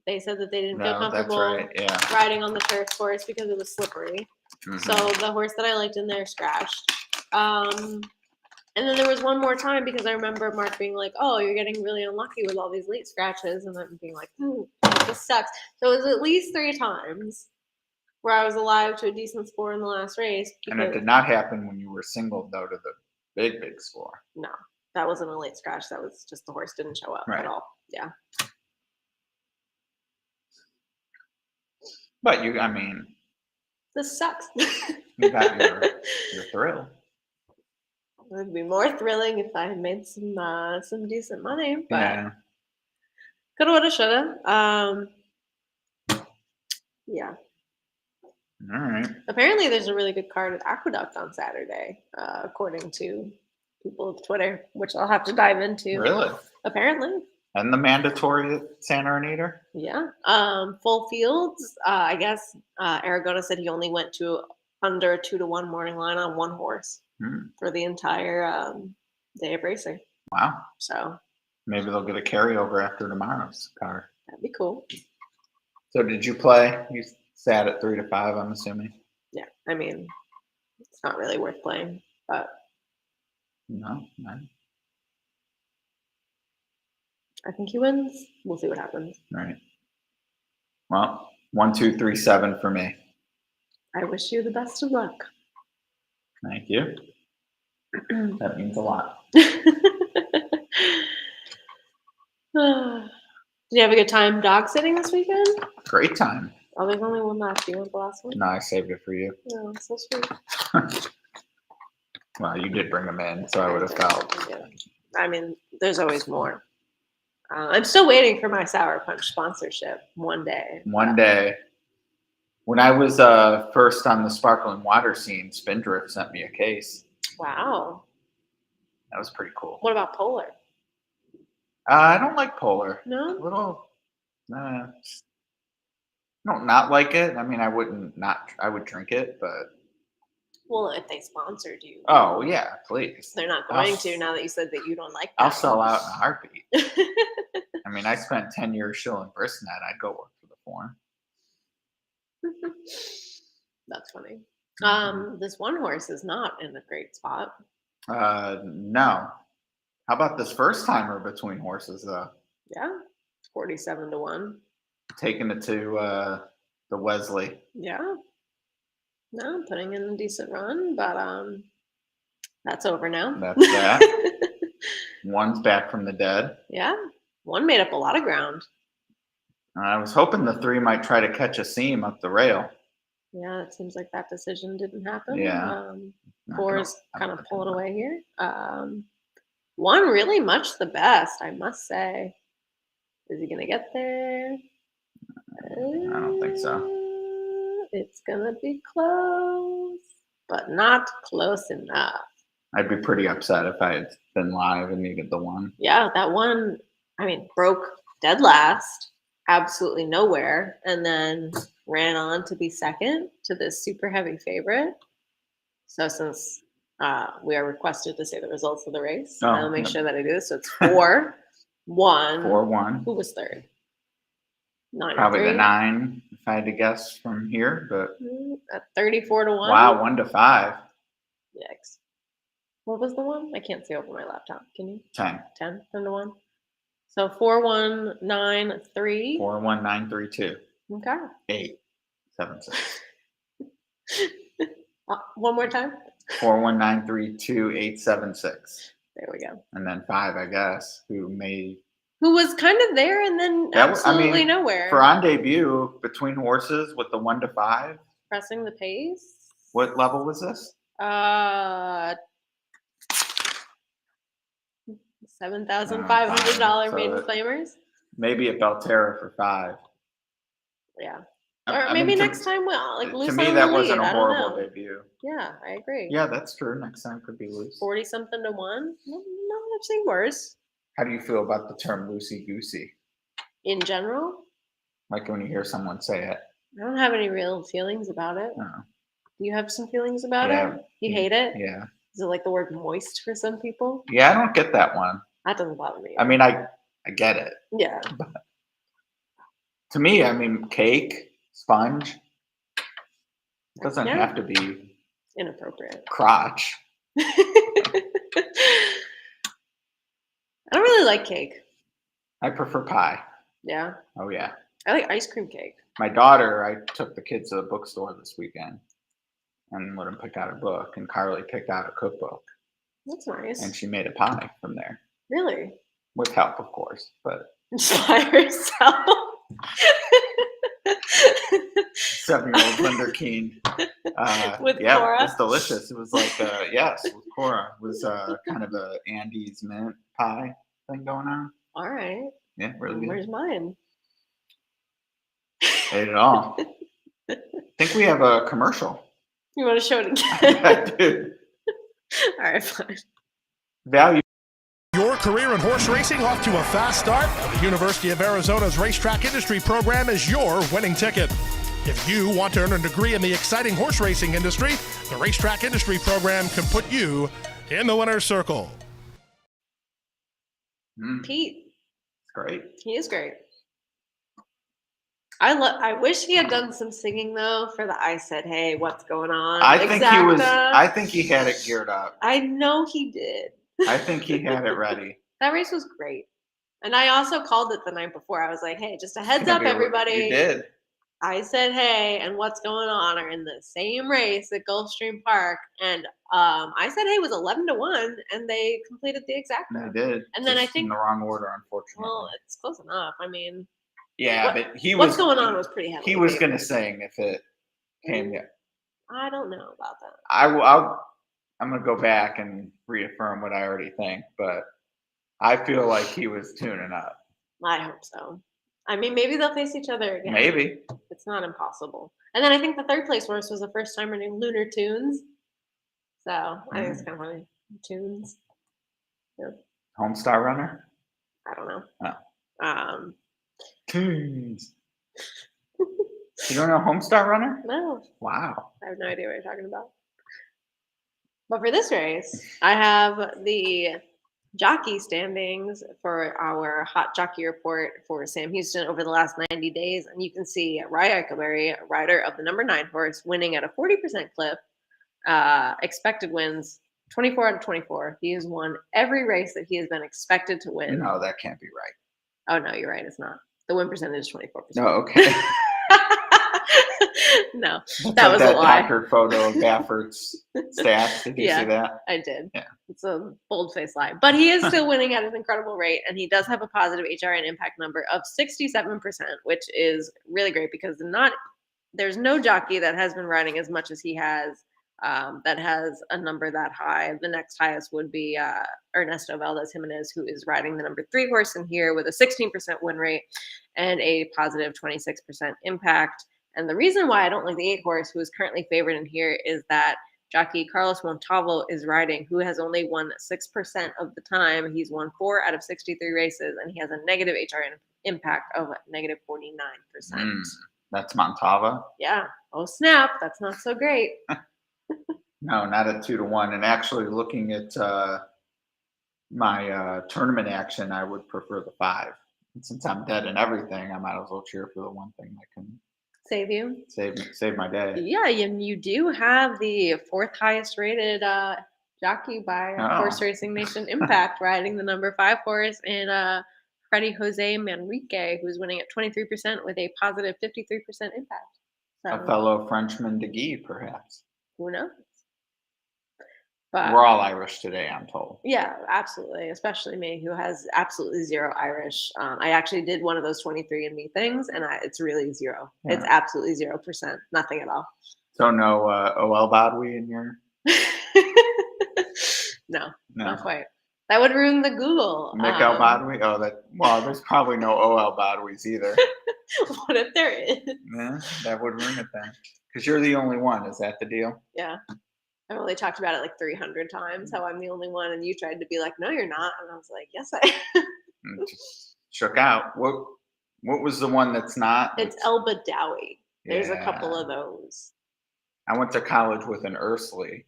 they said that they didn't feel comfortable riding on the turf course because it was slippery. Mm-hmm. So the horse that I liked in there scratched. And then there was one more time because I remember Mark being like, "Oh, you're getting really unlucky with all these late scratches," and then being like, "This sucks." So it was at least 3 times where I was alive to a decent score in the last race. And it did not happen when you were singled though to the big score. No, that wasn't a late scratch. That was just the horse didn't show up at all. Yeah. But I mean, this sucks. You got your thrill. It would be more thrilling if I had made some decent money, but Yeah. coulda, woulda, shoulda. Yeah. All right. Apparently, there's a really good card at Aqueduct on Saturday, according to people of Twitter, which I'll have to dive into. Really? Apparently. And the mandatory at Santa Anita? Yeah. Full fields. I guess Aragona said he only went to under 2-1 morning line on one horse for the entire day of racing. Wow. So maybe they'll get a carryover after tomorrow's car. that'd be cool. So did you play? You sat at 3 to 5, I'm assuming. Yeah. I mean, it's not really worth playing, but No. I think he wins. We'll see what happens. Right. Well, 1, 2, 3, 7 for me. I wish you the best of luck. Thank you. That means a lot. Did you have a good time dog sitting this weekend? Great time. Oh, there's only one left. Do you want the last one? No, I saved it for you. Oh, so sweet. Well, you did bring them in, so I would have felt. Yeah. I mean, there's always more. I'm still waiting for my Sour Punch sponsorship one day. One day, when I was first on the sparkling water scene, Spindrift sent me a case. Wow. That was pretty cool. What about Polar? I don't like Polar. No? A little. No, not like it. I mean, I would drink it, but. Well, if they sponsored you. Oh, yeah, please. They're not going to now that you said that you don't like that. I'll sell out in a heartbeat. I mean, I spent 10 years shilling Bristnet. I'd go work for the Forum. That's funny. This one horse is not in a great spot. No. How about this first timer between horses, though? Yeah. 47-1. Taking it to the Wesley. Yeah. No, putting in a decent run, but that's over now. That's that. One's back from the dead. Yeah. One made up a lot of ground. I was hoping the 3 might try to catch a seam up the rail. Yeah, it seems like that decision didn't happen. Yeah. 4 is kind of pulling away here. 1 really much the best, I must say. Is he going to get there? I don't think so. It's going to be close, but not close enough. I'd be pretty upset if I had been live and needed the 1. Yeah, that one, I mean, broke dead last, absolutely nowhere, and then ran on to be second to this super heavy favorite. So since we are requested to say the results of the race, I'll make sure that I do this. So it's 4-1. 4-1. Who was third? 9 Probably the 9, if I had to guess from here, but at 34-1. Wow, 1 to 5. Yikes. What was the one? I can't see over my laptop. Can you? 10. 10-1. So 4-1, 9, 3. 4-1, 9, 3, 2. Okay. 8, 7, 6. One more time. 4-1, 9, 3, 2, 8, 7, 6. There we go. And then 5, I guess, who was kind of there and then absolutely nowhere. For on debut, between horses with the 1 to 5. Pressing the pace. What level was this? $7,500 maiden claimers. Maybe at Belterra for 5. Yeah. Or maybe next time loose to me, on that the wasn't lead. a I don't horrible know. debut. Yeah, I agree. Yeah, that's true. Next time could be loose. 40-something to 1. No, I've seen worse. How do you feel about the term loosey-goosey? In general? Like when you hear someone say it. I don't have any real feelings about it. No. Do you have some feelings about Yeah. it? You hate it? Yeah. Is it like the word moist for some people? Yeah, I don't get that one. That doesn't bother me. I mean, I get it. Yeah. But to me, I mean, cake, sponge, it doesn't have to be inappropriate. Crotch. I don't really like cake. I prefer pie. Yeah. Oh, yeah. I like ice cream cake. My daughter, I took the kids to the bookstore this weekend and let them pick out a book, and Carly picked out a cookbook. That's nice. And she made a pie from there. Really? With help, of course, but just by herself. 7-year-old Linda Keene. With yeah, Cora? it was delicious. It was like, yes, with Cora. It was kind of a Andes mint pie thing going on. All right. Yeah, really good. Where's mine? Ate it all. I think we have a commercial. You want to show it again? I do. All right, fine. Value. Your career in horse racing off to a fast start? The University of Arizona's racetrack industry program is your winning ticket. If you want to earn a degree in the exciting horse racing industry, the racetrack industry program can put you in the winner's circle. Pete. Great. He is great. I wish he had done some singing though for the I Said Hey, what's going on? I think he had it geared up. I know he did. I think he had it ready. That race was great. And I also called it the night before. I was like, hey, just a heads up, everybody. You did. I Said Hey and What's Going On are in the same race at Gulfstream Park. And I Said Hey was 11-1, and they completed the exact. They did. And then I think in the wrong order, unfortunately. Well, it's close enough. I mean, yeah, but What's Going On was pretty heavy. He was going to sing if it came yet. I don't know about that. I'm going to go back and reaffirm what I already think, but I feel like he was tuning up. I hope so. I mean, maybe they'll face each other again. Maybe. It's not impossible. And then I think the third place horse was the first timer named Lunar Tunes. So I think it's kind of funny. Tunes. Yep. Homestar Runner? I don't know. Oh. Tunes. You don't know Homestar Runner? No. Wow. I have no idea what you're talking about. But for this race, I have the jockey standings for our hot jockey report for Sam Houston over the last 90 days. And you can see Rye Eichelberry, rider of the number 9 horse, winning at a 40% clip. Expected wins 24 out of 24. He has won every race that he has been expected to win. No, that can't be right. Oh, no, you're right. It's not. The win percentage is 24%. No, okay. No, That's that like was a lie. doctored photo of Baffert's stats. Did you see that? I did. Yeah. It's a bold-faced lie. But he is still winning at an incredible rate, and he does have a positive HRN impact number of 67%, which is really great because there's no jockey that has been riding as much as he has that has a number that high. The next highest would be Ernesto Valdez Jimenez, who is riding the number 3 horse in here with a 16% win rate and a positive 26% impact. And the reason why I don't like the 8 horse, who is currently favored in here, is that jockey Carlos Montalvo is riding, who has only won 6% of the time. He's won 4 out of 63 races, and he has a negative HRN impact of negative 49%. That's Montalvo? Yeah. Oh, snap. That's not so great. No, not at 2-1. And actually, looking at my tournament action, I would prefer the 5. And since I'm dead in everything, I might as well cheer for the one thing that can Save you. Save my day. Yeah, and you do have the 4th highest rated jockey by Horse Racing Nation Impact, riding the number 5 horse in Freddie Jose Manrique, who's winning at 23% with a positive 53% impact. So, a fellow Frenchman de Guy, perhaps. Who knows? But we're all Irish today, I'm told. Yeah, absolutely. Especially me, who has absolutely 0 Irish. I actually did one of those 23andMe things, and it's really 0. Yeah. It's absolutely 0%. Nothing at all. So no O.L. Badwi in your... No, not quite. That would ruin the Google. Mick Elbadwi? There's probably no O.L. Badwis either. What if there is? Yeah, that would ruin it then. Because you're the only one. Is that the deal? Yeah. I've only talked about it like 300 times, how I'm the only one, and you tried to be like, no, you're not. And I was like, yes, I am. Just shook out. What was the one that's not? It's Elbadwi. There's a couple of those. I went to college with an Ursley.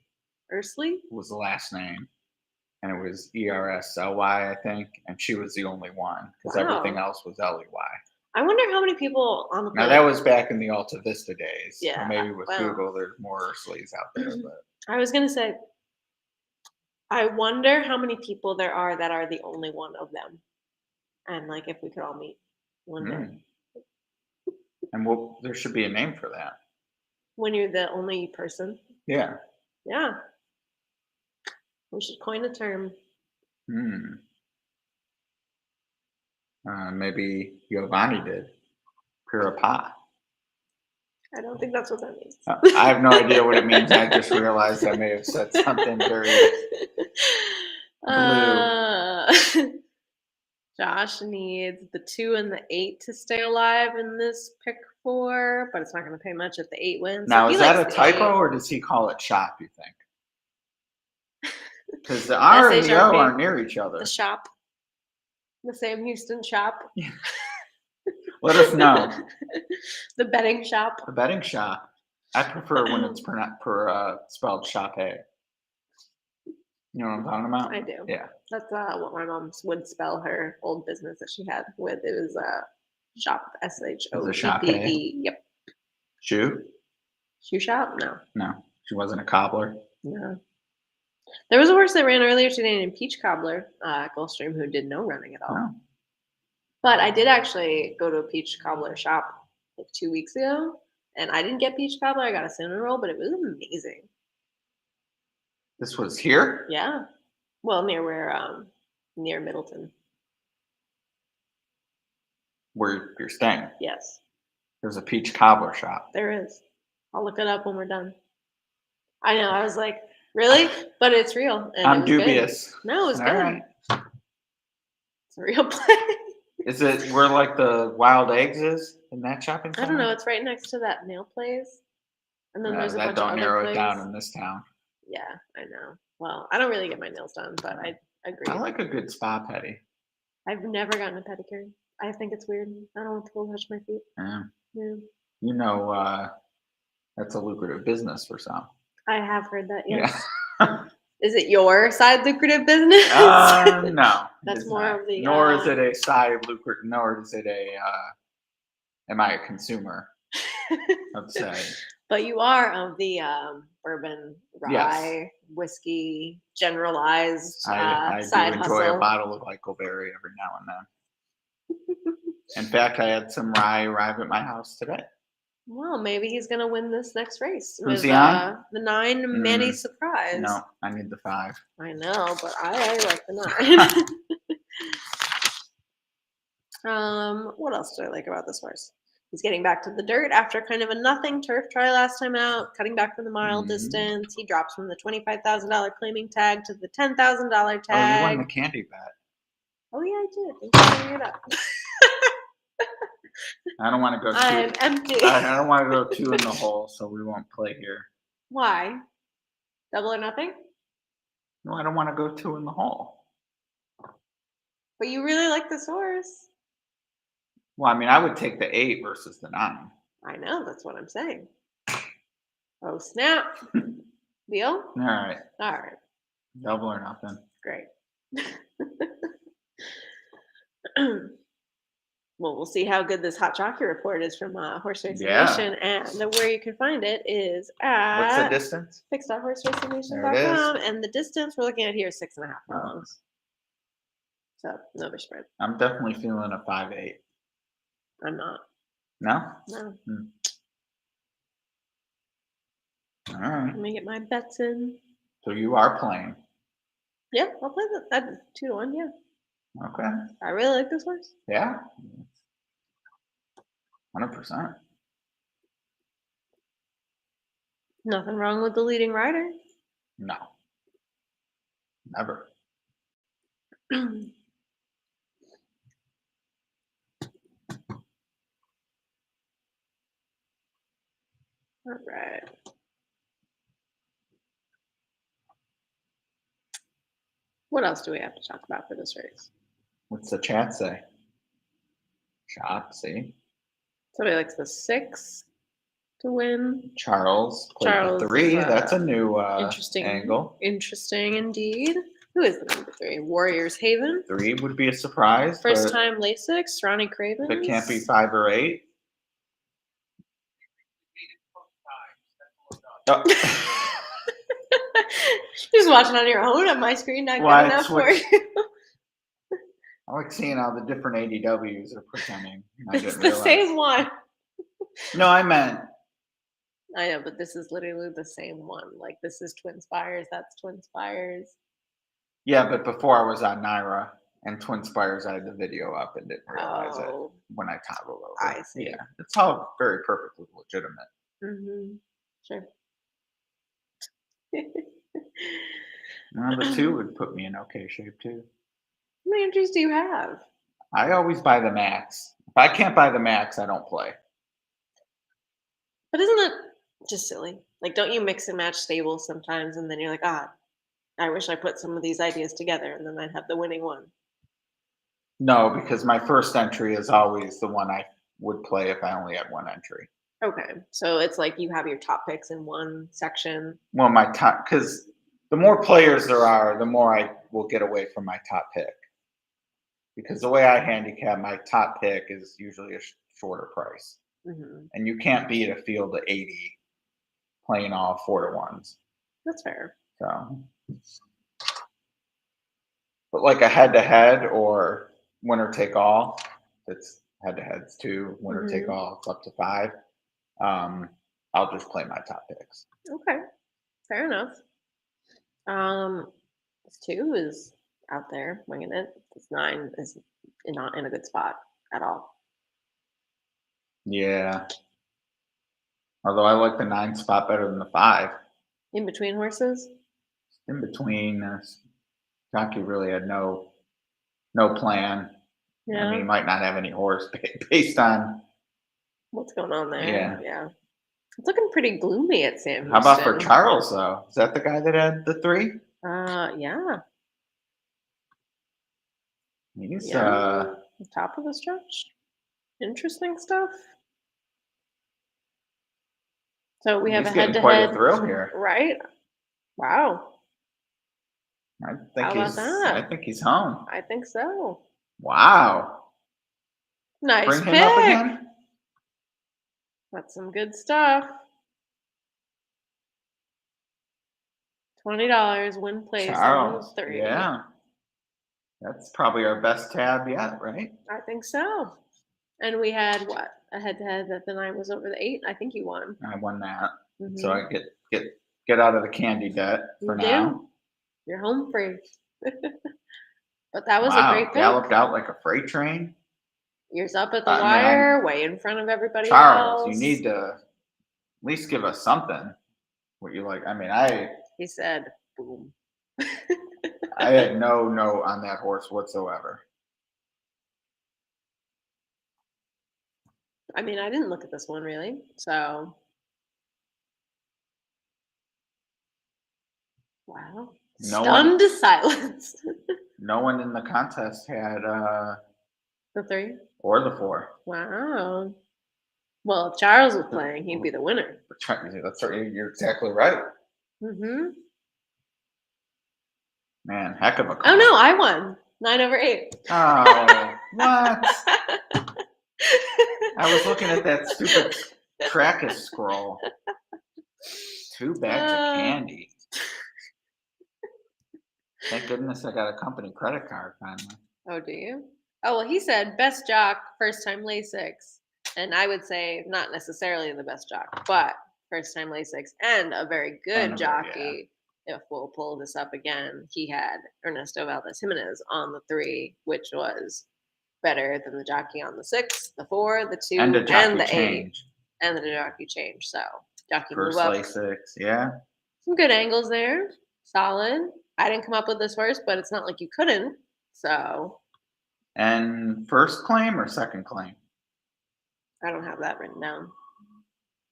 Ursley? Was the last name. And it was Ersly, I think. And she was the only one because everything else was Ley. I wonder how many people on the planet. Now, that was back in the Alta Vista days. Yeah. Or maybe with Google, there's more Ursleys out there. But I was going to say, I wonder how many people there are that are the only one of them. And, like, if we could all meet one day. And there should be a name for that. When you're the only person? Yeah. Yeah. We should coin a term. Maybe Giovanni did. Purapa. I don't think that's what that means. I have no idea what it means. I just realized I may have said something very blue. Josh needs the 2 and the 8 to stay alive in this pick 4, but it's not going to pay much if the 8 wins. Now, is that a typo, or does he call it shop, you think? Because the R and the O are near each other. The shop. The Sam Houston shop. Let us know. The betting shop. The betting shop. I prefer when it's spelled shop A. You know what I'm talking about? I do. Yeah. That's what my mom would spell her old business that she had with. It was shop SHOPPE. Yep. Shoe? Shoe shop? No. No. She wasn't a cobbler. No. There was a horse that ran earlier today named Peach Cobbler at Gulfstream who did no running at all. No. But I did actually go to a Peach Cobbler shop like 2 weeks ago, and I didn't get Peach Cobbler. I got a cinnamon roll, but it was amazing. This was here? Yeah. Well, near Middleton. Where you're staying? Yes. There's a peach cobbler shop. There is. I'll look it up when we're done. I know. I was like, really? But it's real. And I'm it was dubious. Good. No, it was All good. right. It's a real place. Is it where like the Wild Eggs is in that shopping center? I don't know. It's right next to that nail place. And then there's a bunch don't of narrow other it places. down in this town. Yeah, I know. Well, I don't really get my nails done, but I agree. I like a good spa pedi. I've never gotten a pedicure. I think it's weird. I don't want people to touch my feet. Yeah. Yeah. You know, that's a lucrative business for some. I have heard that, yes. Yeah. Is it your side lucrative business? No. That's more of the. Nor is it a side lucrative. Nor is it a. Am I a consumer? I'd say. But you are of the bourbon, rye, whiskey, generalized I side do enjoy hustle. a bottle of Lycleberry every now and then. In fact, I had some rye arrive at my house today. Well, maybe he's going to win this next race. Who's with, he on? The 9 Manny Surprise. No, I need the 5. I know, but I like the 9. What else do I like about this horse? He's getting back to the dirt after kind of a nothing turf try last time out, cutting back from the mile distance. He drops from the $25,000 claiming tag to the $10,000 tag. Oh, you won the candy bet. Oh, yeah, I did. Thanks for bringing it up. I don't want to go I'm empty. I don't want to go 2 in the hole, so we won't play here. Why? Double or nothing? No, I don't want to go 2 in the hole. But you really like this horse. Well, I mean, I would take the 8 versus the 9. I know, that's what I'm saying. Oh, snap. Deal? All right. All right. Double or nothing. Great. Well, we'll see how good this hot jockey report is from Horse Racing Nation, and where you can find it is at what's the distance? fix.horseracing.com, and the distance we're looking at here is 6.5 furlongs. So another spread. I'm definitely feeling a 5-8. I'm not. No? No. All right. Let me get my bets in. So you are playing. Yeah, I'll play that 2-1. Yeah. Okay. I really like this horse. Yeah. 100%. Nothing wrong with the leading rider. No. Never. All right. What else do we have to talk about for this race? What's the chat say? Shop, see? Somebody likes the 6 to win. Charles played the 3. That's a new interesting angle. Interesting indeed. Who is the number 3? Warriors Haven. 3 would be a surprise. First time Lasix, Ronnie Craven. It can't be 5 or 8. Oh. Just watching on your own on my screen, not good enough for you. I like seeing how the different ADWs are pretending. It's the same one. No, I meant. I know, but this is literally the same one. Like, this is Twin Spires, that's Twin Spires. Yeah, but before I was on Naira and Twin Spires, I had the video up and didn't realize it when I toggled over. I see. Yeah, it's all very perfectly legitimate. Mm-hmm. Sure. Number 2 would put me in okay shape too. How many entries do you have? I always buy the max. If I can't buy the max, I don't play. But isn't that just silly? Like, don't you mix and match stables sometimes, and then you're like, I wish I put some of these ideas together, and then I'd have the winning one. No, because my first entry is always the one I would play if I only had one entry. Okay, so it's like you have your top picks in one section. Well, my top, because the more players there are, the more I will get away from my top pick. Because the way I handicap, my top pick is usually a shorter price. Mm-hmm. And you can't beat a field of 80 playing all 4-to-1s. That's fair. So, but like a head-to-head or winner take all, it's head-to-heads too. Winner take all, it's up to 5. I'll just play my top picks. Okay, fair enough. 2 is out there winging it. 9 is not in a good spot at all. Yeah. Although I like the 9 spot better than the 5. In between horses? In between, Jockey really had no plan. Yeah. I mean, he might not have any horse based on what's going on there. Yeah. It's looking pretty gloomy at Sam Houston. How about for Charles, though? Is that the guy that had the 3? Yeah. He's the top of the stretch. Interesting stuff. So we have a head-to-head. Quite a thrill here, right? Wow. I think he's home. I think so. Wow. Nice Bring pick. him up again. That's some good stuff. $20 win place Charles, on 3. Yeah. That's probably our best tab yet, right? I think so. And we had what? A head-to-head that the 9 was over the 8. I think you won. I won that. Mm-hmm. So I get out of the candy debt for now. You're home free. But that was Wow, a great pick. Galloped out like a freight train. Ears up at the wire, way in front of everybody Charles, else. you need to at least give us something. What you like? I mean, He said, boom. I had no note on that horse whatsoever. I mean, I didn't look at this one really, so. Wow. Stunned to silence. No one in the contest had the 3 or the 4. Wow. Well, if Charles was playing, he'd be the winner. That's right. You're exactly right. Mm-hmm. Man, heck of a call. Oh no, I won 9 over 8. Oh, what? I was looking at that stupid Trackers scroll. 2 bags of candy. Thank goodness I got a company credit card finally. Oh, do you? Oh, well, he said best jock, first time Lasix. And I would say not necessarily the best jock, but first time Lasix and a very good jockey. If we'll pull this up again, he had Ernesto Valdez Jimenez on the 3, which was better than the jockey on the 6, the 4, the 2, and the 8. And the jockey change. So jockey first move up. Lasix, yeah. Some good angles there. Solid. I didn't come up with this horse, but it's not like you couldn't. So. And first claim or second claim? I don't have that written down.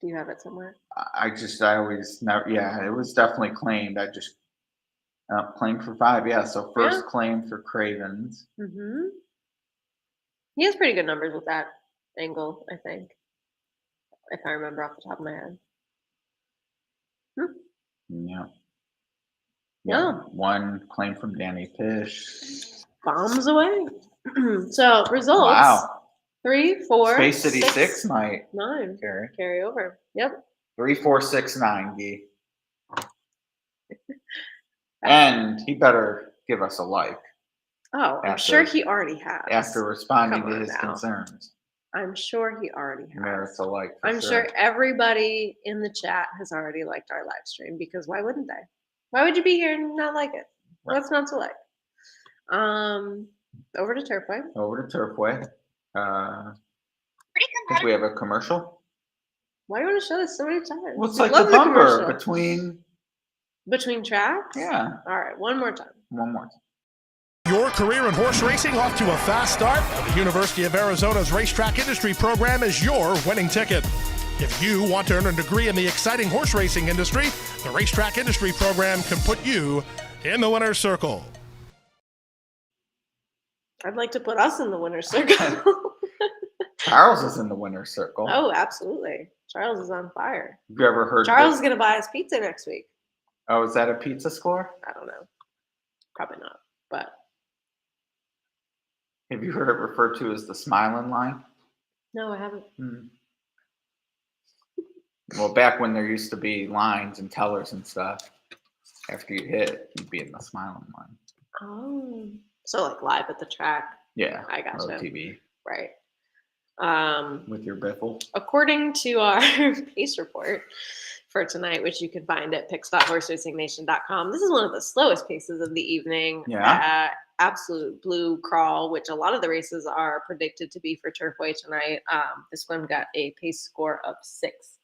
Do you have it somewhere? I always never. Yeah, it was definitely claimed. I just claimed for 5. Yeah, so first claim for Cravens. Mm-hmm. He has pretty good numbers with that angle, I think, if I remember off the top of my head. Yeah. Yeah. 1 claim from Danny Pish. Bombs away. So results. Wow. 3, 4. Space City 6 might 9. Carry over. Yep. 3, 4, 6, 9, Gee. And he better give us a like. Oh, I'm sure he already has. After responding to his concerns. I'm sure he already has. Merits a like. I'm sure everybody in the chat has already liked our live stream, because why wouldn't they? Why would you be here and not like it? Right. What's not to like? Over to Turfway. Over to Turfway. I think we have a commercial. Why do you want to show this so many times? Well, it's like the bumper between tracks? Yeah. All right, one more time. One more time. Your career in horse racing off to a fast start? The University of Arizona's racetrack industry program is your winning ticket. If you want to earn a degree in the exciting horse racing industry, the racetrack industry program can put you in the winner's circle. I'd like to put us in the winner's circle. Charles is in the winner's circle. Oh, absolutely. Charles is on fire. Have you ever heard Charles is going to buy us pizza next week. Oh, is that a pizza score? I don't know. Probably not. But Have you heard it referred to as the smiling line? no, I haven't. Well, back when there used to be lines and tellers and stuff, after you hit, you'd be in the smiling line. Oh. So like live at the track. Yeah. I gotcha. TV. Right. With your biffle. According to our pace report for tonight, which you can find at picks.horseracing.com, this is one of the slowest paces of the evening. Yeah. Absolute blue crawl, which a lot of the races are predicted to be for Turfway tonight. This one got a pace score of 6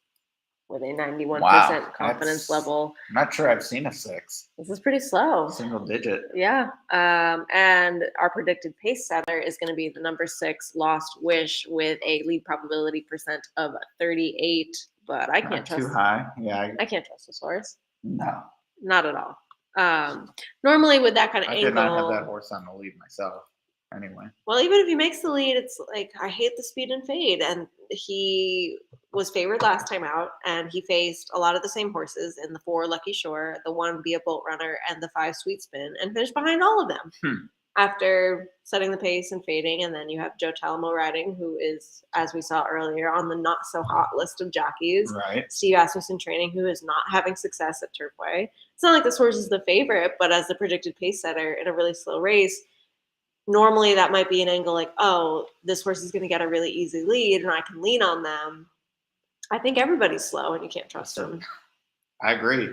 with a 91% confidence level. I'm not sure I've seen a 6. This is pretty slow. Single digit. Yeah. And our predicted pace setter is going to be the number 6 Lost Wish with a lead probability percent of 38. But I can't Not trust. Too high. Yeah. I can't trust this horse. No. Not at all. Normally with that kind of I angle. did not have that horse on the lead myself. Anyway. Well, even if he makes the lead, it's like I hate the speed and fade. And he was favored last time out, and he faced a lot of the same horses in the 4 Lucky Shore, the 1 Be a Bolt Runner, and the 5 Sweet Spin, and finished behind all of them after setting the pace and fading. And then you have Joe Talamo riding, who is, as we saw earlier, on the not so hot list of jockeys. Right. Steve Asmussen training, who is not having success at Turfway. It's not like this horse is the favorite, but as the predicted pace setter in a really slow race, normally that might be an angle like, oh, this horse is going to get a really easy lead and I can lean on them. I think everybody's slow and you can't trust them. I agree.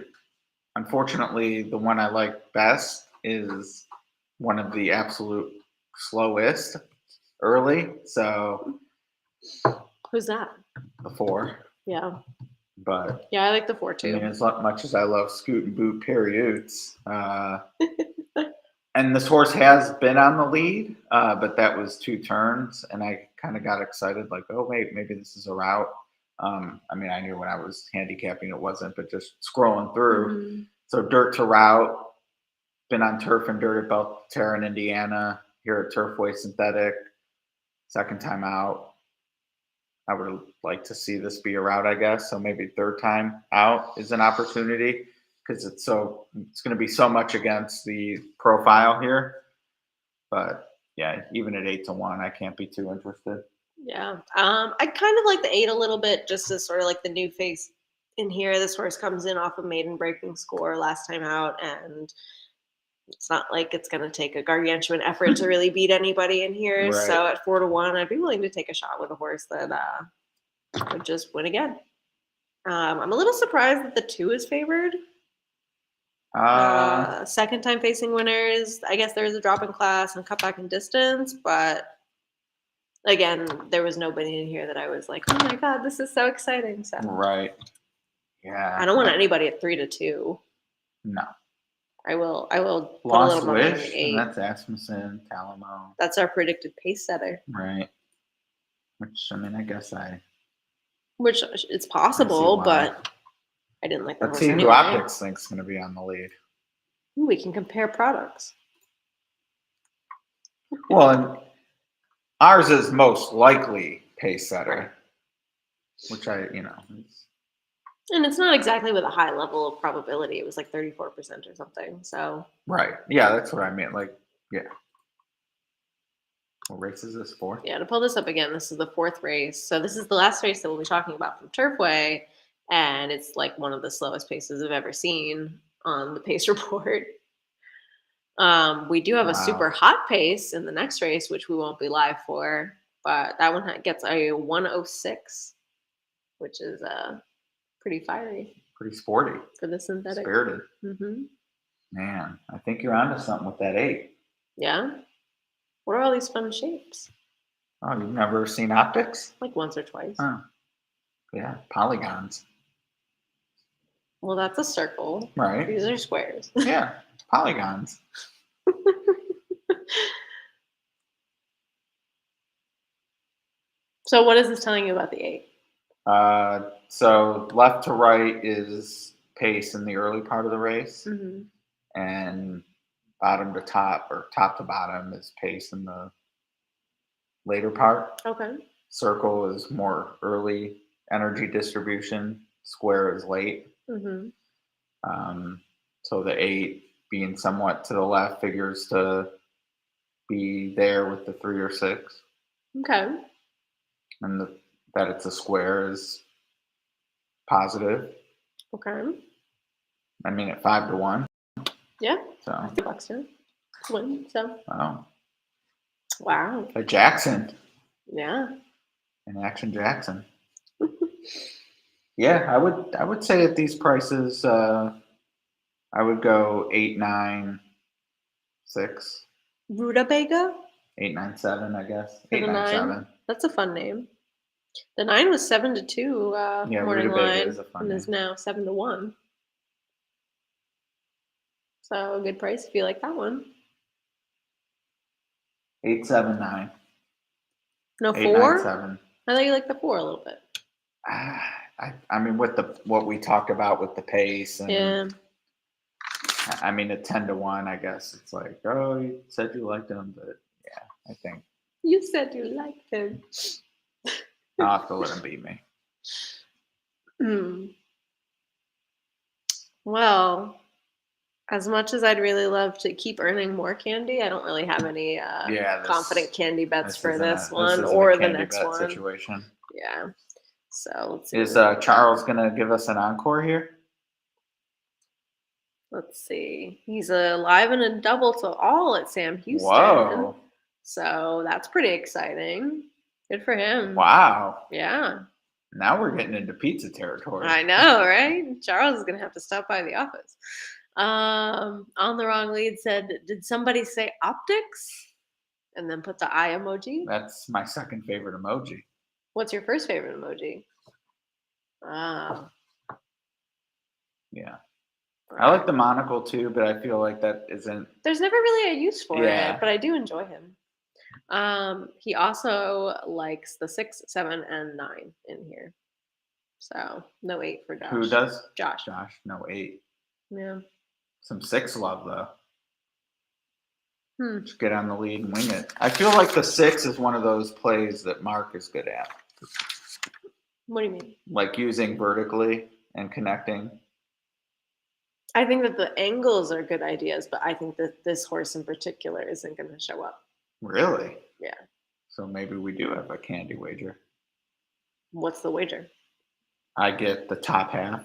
Unfortunately, the one I like best is one of the absolute slowest early. So Who's that? the 4. Yeah. But yeah, I like the 4 too. I mean, as much as I love Scoot and Boot Periods, and this horse has been on the lead, but that was 2 turns, and I kind of got excited, like, oh wait, maybe this is a route. I mean, I knew when I was handicapping it wasn't, but just scrolling through. So dirt to route, been on turf and dirt at Belterra in Indiana, here at Turfway Synthetic, second time out. I would like to see this be a route, I guess. So maybe third time out is an opportunity because it's going to be so much against the profile here. But yeah, even at 8-1, I can't be too interested. Yeah. I kind of like the 8 a little bit, just as sort of like the new face in here. This horse comes in off a maiden breaking score last time out, and it's not like it's going to take a gargantuan effort to really beat anybody in here. Right. So at 4-1, I'd be willing to take a shot with a horse that would just win again. I'm a little surprised that the 2 is favored. Second time facing winners. I guess there's a drop in class and cut back in distance, but again, there was nobody in here that I was like, oh my God, this is so exciting. So right. Yeah. I don't want anybody at 3-2. No. I will put a Lost little money on Wish, the 8. and that's Asmussen, Talamo. That's our predicted pace setter. Right. Which, I mean, I guess Which it's possible, but I didn't like the Let's horse see anyway. who Optics thinks going to be on the lead. Ooh, we can compare products. Well, and ours is most likely pace setter, which And it's not exactly with a high level of probability. It was like 34% or something. So right. Yeah, that's what I mean. Like, yeah. What race is this for? yeah, to pull this up again, this is the 4th race. So this is the last race that we'll be talking about from Turfway. And it's like one of the slowest paces I've ever seen on the pace report. We do have a super hot pace in the next race, which we won't be live for. But that one gets a 106, which is pretty fiery. Pretty sporty. For the synthetic. Spirited. Mm-hmm. Man, I think you're onto something with that 8. Yeah? What are all these fun shapes? Oh, you've never seen Optics? Like once or twice. Oh. Yeah, polygons. Well, that's a circle. Right. These are squares. Yeah, polygons. So what is this telling you about the 8? So left to right is pace in the early part of the race. Mm-hmm. And bottom to top or top to bottom is pace in the later part. Okay. Circle is more early energy distribution. Square is late. Mm-hmm. So the 8 being somewhat to the left figures to be there with the 3 or 6. Okay. And that it's a square is positive. Okay. I mean, at 5 to 1. Yeah. So, Bucks to win. So. oh, Wow. a Jackson. Yeah. An Action Jackson. Yeah, I would say at these prices, I would go 8, 9, 6. Rutabaga? 8, 9, 7, I guess. For 8, the 9, 9. 7. That's a fun name. The 9 was 7-2 Yeah, morning Rutabaga line is a fun and is name. now 7-1. So a good price if you like that one. 8, 7, 9. No 8, 4? 9, 7. I thought you liked the 4 a little bit. I mean, with what we talked about with the pace, and Yeah. I mean, at 10 to 1, I guess it's like, oh, you said you liked him, but yeah, I think You said you liked him. I'll have to let him beat me. Well, as much as I'd really love to keep earning more candy, I don't really have any confident candy bets for this one or the next one. Situation. Yeah. So let's see. Is Charles gonna give us an encore here? Let's see. He's alive in a double to all at Sam Houston. Whoa! So that's pretty exciting. Good for him. Wow! Yeah. Now we're getting into pizza territory. I know, right? Charles is gonna have to stop by the office. On the wrong lead said, did somebody say optics? And then put the eye emoji. That's my second favorite emoji. What's your first favorite emoji? Yeah. I like the monocle too, but I feel like that isn't. There's never really a use for Yeah. it, but I do enjoy him. He also likes the 6, 7, and 9 in here. So no 8 for Josh. Who does? Josh. Josh, no 8. Yeah. Some 6 love though. Just get on the lead and wing it. I feel like the 6 is one of those plays that Mark is good at. What do you mean? Like using vertically and connecting. I think that the angles are good ideas, but I think that this horse in particular isn't going to show up. Really? Yeah. So maybe we do have a candy wager. What's the wager? I get the top half.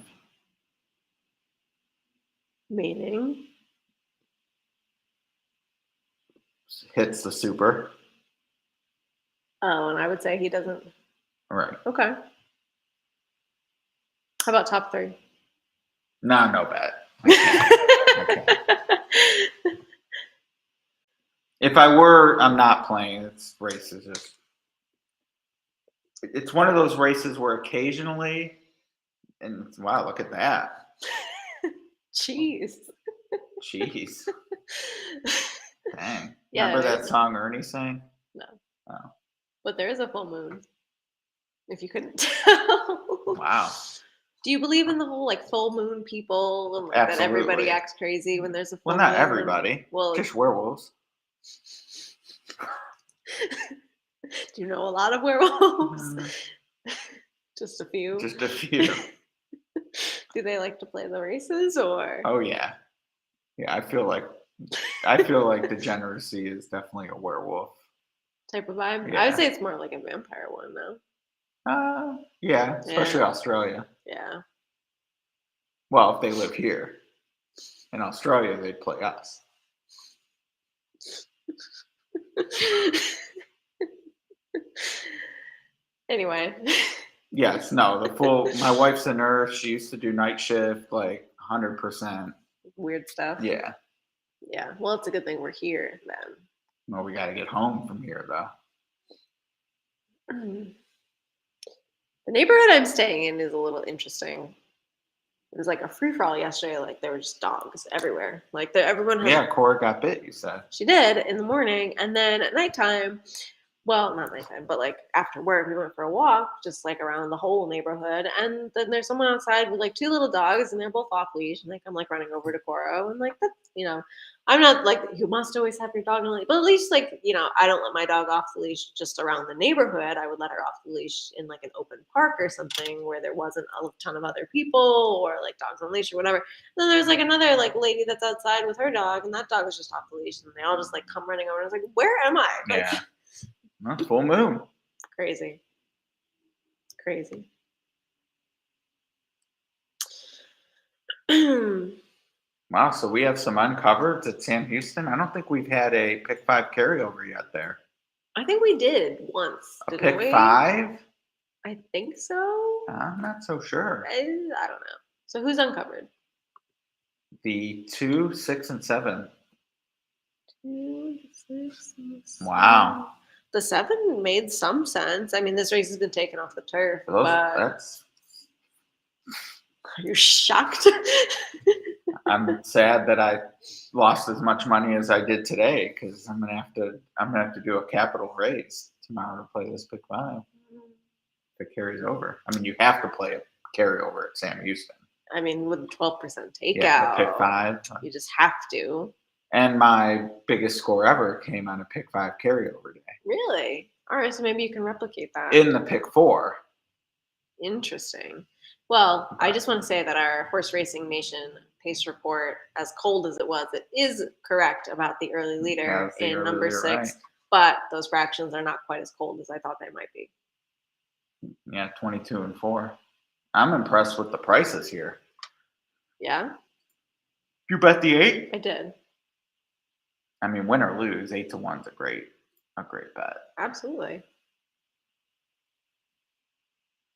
Meaning? Hits the super. Oh, and I would say he doesn't. Right. Okay. How about top 3? No bet. I can't. If I were, I'm not playing. This race is just. It's one of those races where occasionally, and wow, look at that. Jeez. Jeez. Dang. Yeah, Remember that song Ernie sang? No. Oh. But there is a full moon. If you couldn't tell. Wow. Do you believe in the whole like full moon people and like, that everybody acts crazy when there's a full moon? Well, not everybody. Well, just werewolves. Do you know a lot of werewolves? Just a few. Just a few. Do they like to play the races or? Oh yeah. Yeah, I feel like degeneracy is definitely a werewolf type of vibe. Yeah. I would say it's more like a vampire one though. Yeah, especially Australia. Yeah. Well, if they live here. In Australia, they'd play us. Anyway. Yes, no, my wife's a nurse. She used to do night shift, like 100%. Weird stuff. Yeah. Yeah. Well, it's a good thing we're here then. Well, we got to get home from here, though. The neighborhood I'm staying in is a little interesting. It was like a free-for-all yesterday. Like there were just dogs everywhere. Like everyone had. Yeah, Cora got bit, you said. She did in the morning. And then at nighttime, Well, not nighttime, but like after work, we went for a walk, just like around the whole neighborhood. And then there's someone outside with like two little dogs, and they're both off leash. And like I'm like running over to Coro, and like that's I'm not like you must always have your dog on leash, but at least like I don't let my dog off the leash just around the neighborhood. I would let her off the leash in like an open park or something where there wasn't a ton of other people or like dogs on leash or whatever. And then there's like another like lady that's outside with her dog, and that dog is just off the leash, and they all just like come running over. And I was like, where am I? Like, Yeah. Not full moon. crazy. It's crazy. Wow, so we have some uncovered at Sam Houston. I don't think we've had a pick 5 carryover yet there. I think we did once. A Didn't pick we? 5? I think so. I'm not so sure. I don't know. So who's uncovered? The 2, 6, and 7. 2, 6, and 7. Wow. The 7 made some sense. I mean, this race has been taken off the turf. Those, But that's. are you shocked? I'm sad that I lost as much money as I did today because I'm gonna have to do a capital raise tomorrow to play this pick 5. If it carries over, I mean, you have to play a carryover at Sam Houston. I mean, with 12% takeout, Yeah, the pick 5. you just have to. And my biggest score ever came on a pick 5 carryover day. Really? All right, so maybe you can replicate that. In the pick 4. Interesting. Well, I just want to say that our Horse Racing Nation pace report, as cold as it was, it is correct about the early leader in number 6, right. but those fractions are not quite as cold as I thought they might be. Yeah, 22 and 4. I'm impressed with the prices here. Yeah, You bet the 8? I did. I mean, win or lose, 8 to 1's a great bet. Absolutely.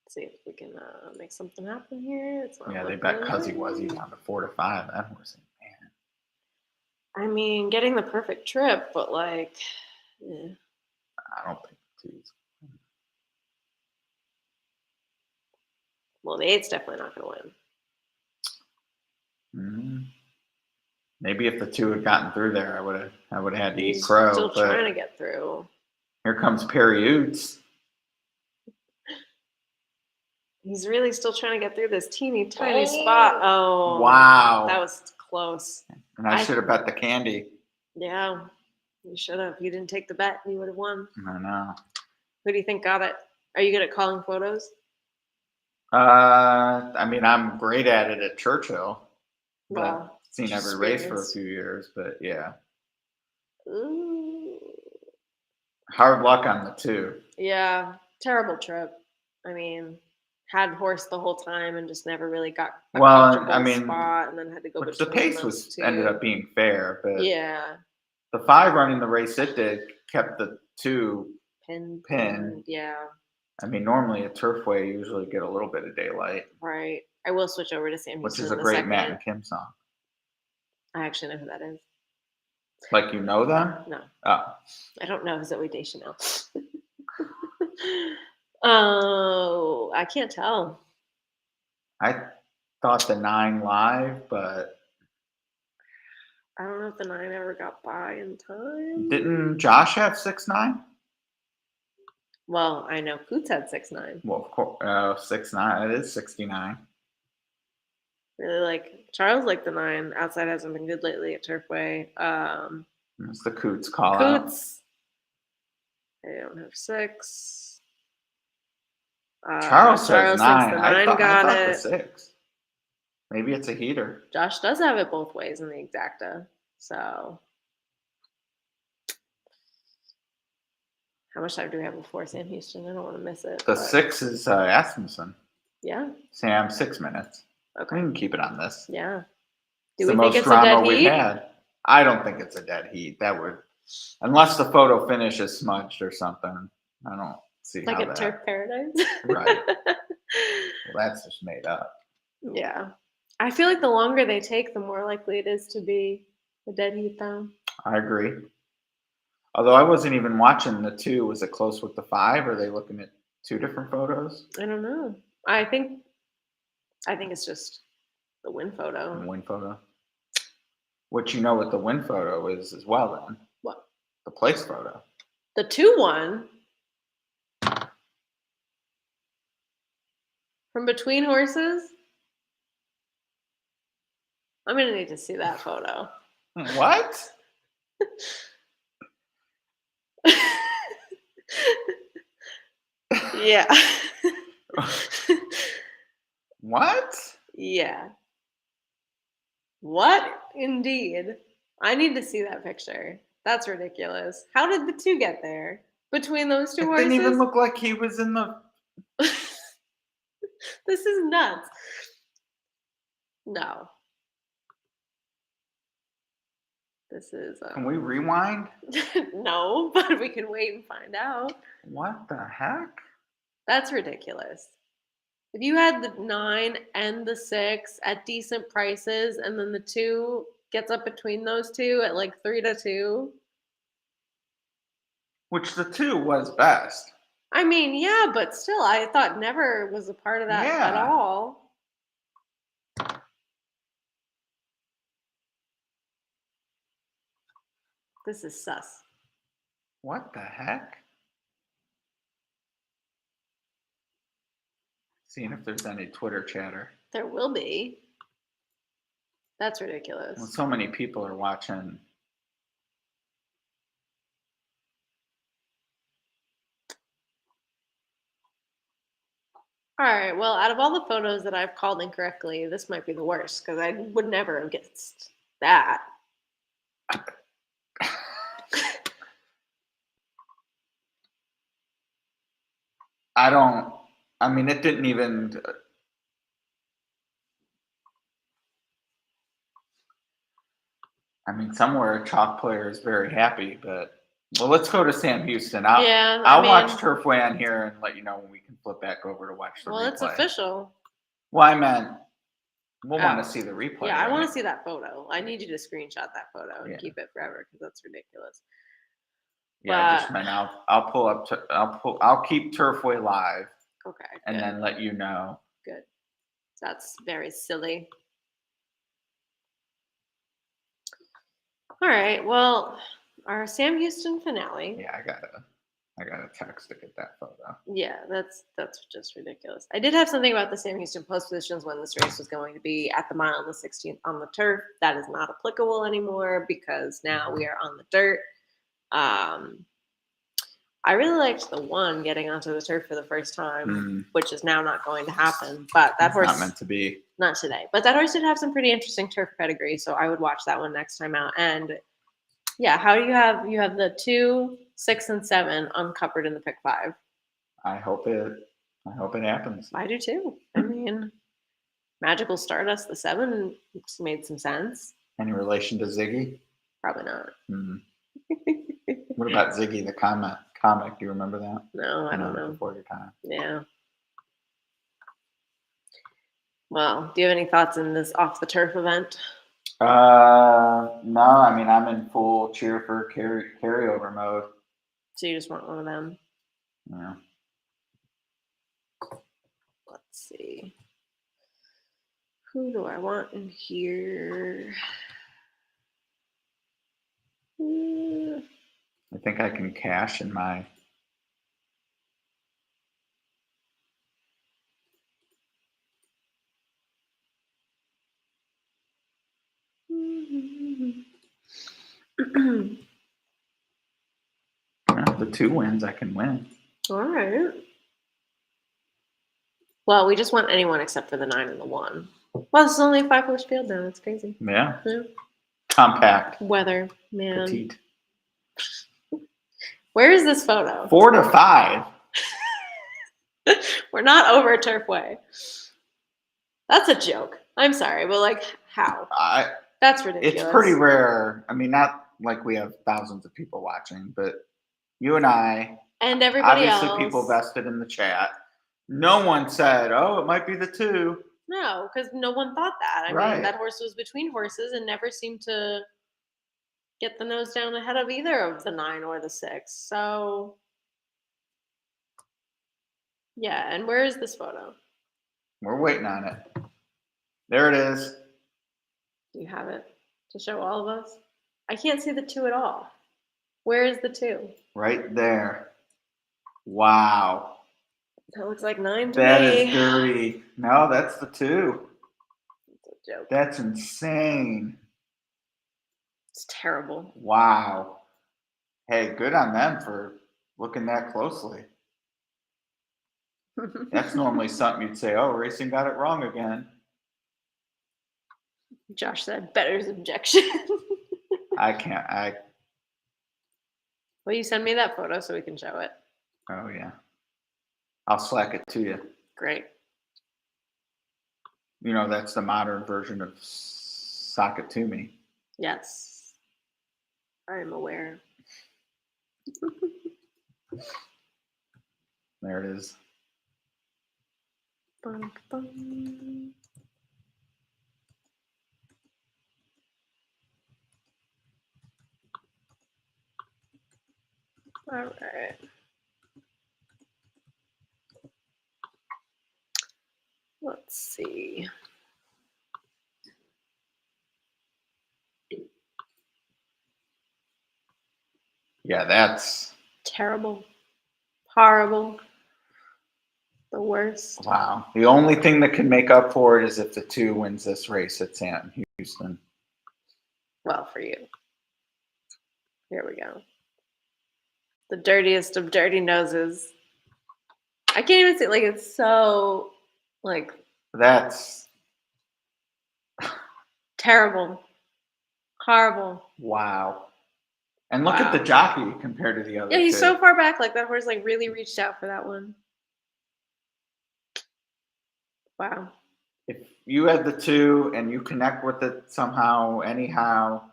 Let's see if we can make something happen here. It's not Yeah, they bet looking Cuzzy good. Wuzzy down to 4 to 5. That horse, man. I mean, getting the perfect trip, but like, I don't think 2's. well, the 8's definitely not going to win. Maybe if the 2 had gotten through there, I would have had to eat He's crow. still But trying to get through. here comes Perry Oots. He's really still trying to get through this teeny tiny spot. Oh, Wow. that was close. And I should have bet the candy. Yeah, you should have. If you didn't take the bet, you would have won. I know. Who do you think got it? Are you good at calling photos? I mean, I'm great at it at Churchill. But Well, seen every race for a experience. few years, but yeah. Ooh. Hard luck on the 2. Yeah, terrible trip. I mean, had horse the whole time and just never really got a Well, comfortable I mean, spot, and then had to go Which the between pace those was two. ended up being fair, but Yeah, the 5 running the race it did kept the 2 pin. Yeah, I mean, normally at Turfway, you usually get a little bit of daylight, right. I will switch over to Sam which Houston is a in a great second. Matt and Kim song. I actually know who that is. Like, you know them? No, Oh, I don't know Zoe Deschanel. Oh, I can't tell. I thought the 9 live, but I don't know if the 9 ever got by in time. didn't Josh have 6-9? Well, I know Coots had 6'9". Well, of course, 6-9. It is 69. Really like Charles liked the 9. Outside hasn't been good lately at Turfway. It's the Coots call out. Coots. I don't have 6. Charles says thinks 9. the I 9 thought got the it. 6. Maybe it's a heater. Josh does have it both ways in the exacta. So, how much time do we have before Sam Houston? I don't want to miss it. The but 6 is Asmussen. Yeah. Sam, 6 minutes. Okay. We can keep it on this. Yeah. It's Do the we think most it's a drama dead we've heat? had. I don't think it's a dead heat. That would, unless the photo finish is smudged or something. I don't see Like how a that. Turf Paradise? Right. Well, that's just made up. Yeah. I feel like the longer they take, the more likely it is to be a dead heat, though. I agree. Although I wasn't even watching the 2. Was it close with the 5? Are they looking at 2 different photos? I don't know. I think it's just the win photo. The win photo. Which you know what the win photo is as well then. What? The place photo. The 2 1. From between horses? I'm going to need to see that photo. What? Yeah. What? Yeah. What? Indeed. I need to see that picture. That's ridiculous. How did the two get there? Between those two It horses? didn't even look like he was in the. This is nuts. No. This is. Can we rewind? No, but we can wait and find out. What the heck? That's ridiculous. If you had the 9 and the 6 at decent prices, and then the 2 gets up between those two at like 3-2. Which the 2 was best. I mean, yeah, but still, I thought Never was a part of that at Yeah. all. This is sus. What the heck? Seeing if there's any Twitter chatter. There will be. That's ridiculous. Well, so many people are watching. All right, well, out of all the photos that I've called incorrectly, this might be the worst because I would never have guessed that. I mean, it didn't even. I mean, somewhere a chalk player is very happy, but well, let's go to Sam Houston. I'll watch Turfway on here and let you know when we can flip back over to watch the replay. Well, it's official. Well, I meant we'll want to see the replay. Yeah, right? I want to see that photo. I need you to screenshot that photo and Yeah. keep it forever because that's ridiculous. Yeah, I just meant I'll pull up. I'll keep Turfway live. Okay. And then let you know. Good. That's very silly. All right. Well, our Sam Houston finale. Yeah, I gotta text to get that photo. Yeah, that's just ridiculous. I did have something about the Sam Houston post positions when this race was going to be at the mile on the 16th on the turf. That is not applicable anymore because now we are on the dirt. I really liked the 1 getting onto the turf for the first time, which is now not going to happen. But that horse not meant to be. Not today. But that horse did have some pretty interesting turf pedigree, so I would watch that one next time out. And yeah, how do you have the 2, 6, and 7 uncovered in the pick 5? I hope it happens. I do too. I mean, Magical Stardust, the 7 made some sense. Any relation to Ziggy? Probably not. What about Ziggy the comic? Do you remember that? No, I don't know. Before your time. Yeah. Well, do you have any thoughts in this off the turf event? No, I mean I'm in full cheer for carryover mode. So you just want one of them? Yeah. Let's see. Who do I want in here? I think I can cash in my. The 2 wins, I can win. All right. Well, we just want anyone except for the 9 and the 1. Well, this is only a 5-horse field now. That's crazy. Yeah. Compact. Weather, man. Petite. Where is this photo? 4 to 5. We're not over Turfway. That's a joke. I'm sorry, but like, how? That's ridiculous. It's pretty rare. I mean, not like we have thousands of people watching, but you and I, and everybody obviously else. People vested in the chat. No one said, "Oh, it might be the 2." No, because no one thought that. I mean, that horse was between horses and never seemed to get the nose down ahead of either of the 9 or the 6. So, yeah. And where is this photo? We're waiting on it. There it is. Do you have it to show all of us? I can't see the 2 at all. Where is the 2? Right there. Wow. That looks like 9 to That me. is dirty. No, that's the 2. It's a joke. That's insane. It's terrible. Wow. Hey, good on them for looking that closely. That's normally something you'd say, oh, racing got it wrong again. Josh said, better's objection. Will you send me that photo so we can show it? Oh, yeah. I'll Slack it to you. Great. You know, that's the modern version of sock it to me. Yes. I am aware. There it is. Bum, bum. All right. Let's see. Yeah, that's Terrible. Horrible. The worst. wow. The only thing that can make up for it is if the 2 wins this race at Sam Houston. Well, for you. Here we go. The dirtiest of dirty noses. I can't even say, like, it's so, like, That's terrible. Horrible. wow. And look at the Wow. jockey compared to the other Yeah, he's 2. so far back. Like, that horse, like, really reached out for that one. Wow. If you had the 2 and you connect with it somehow, anyhow,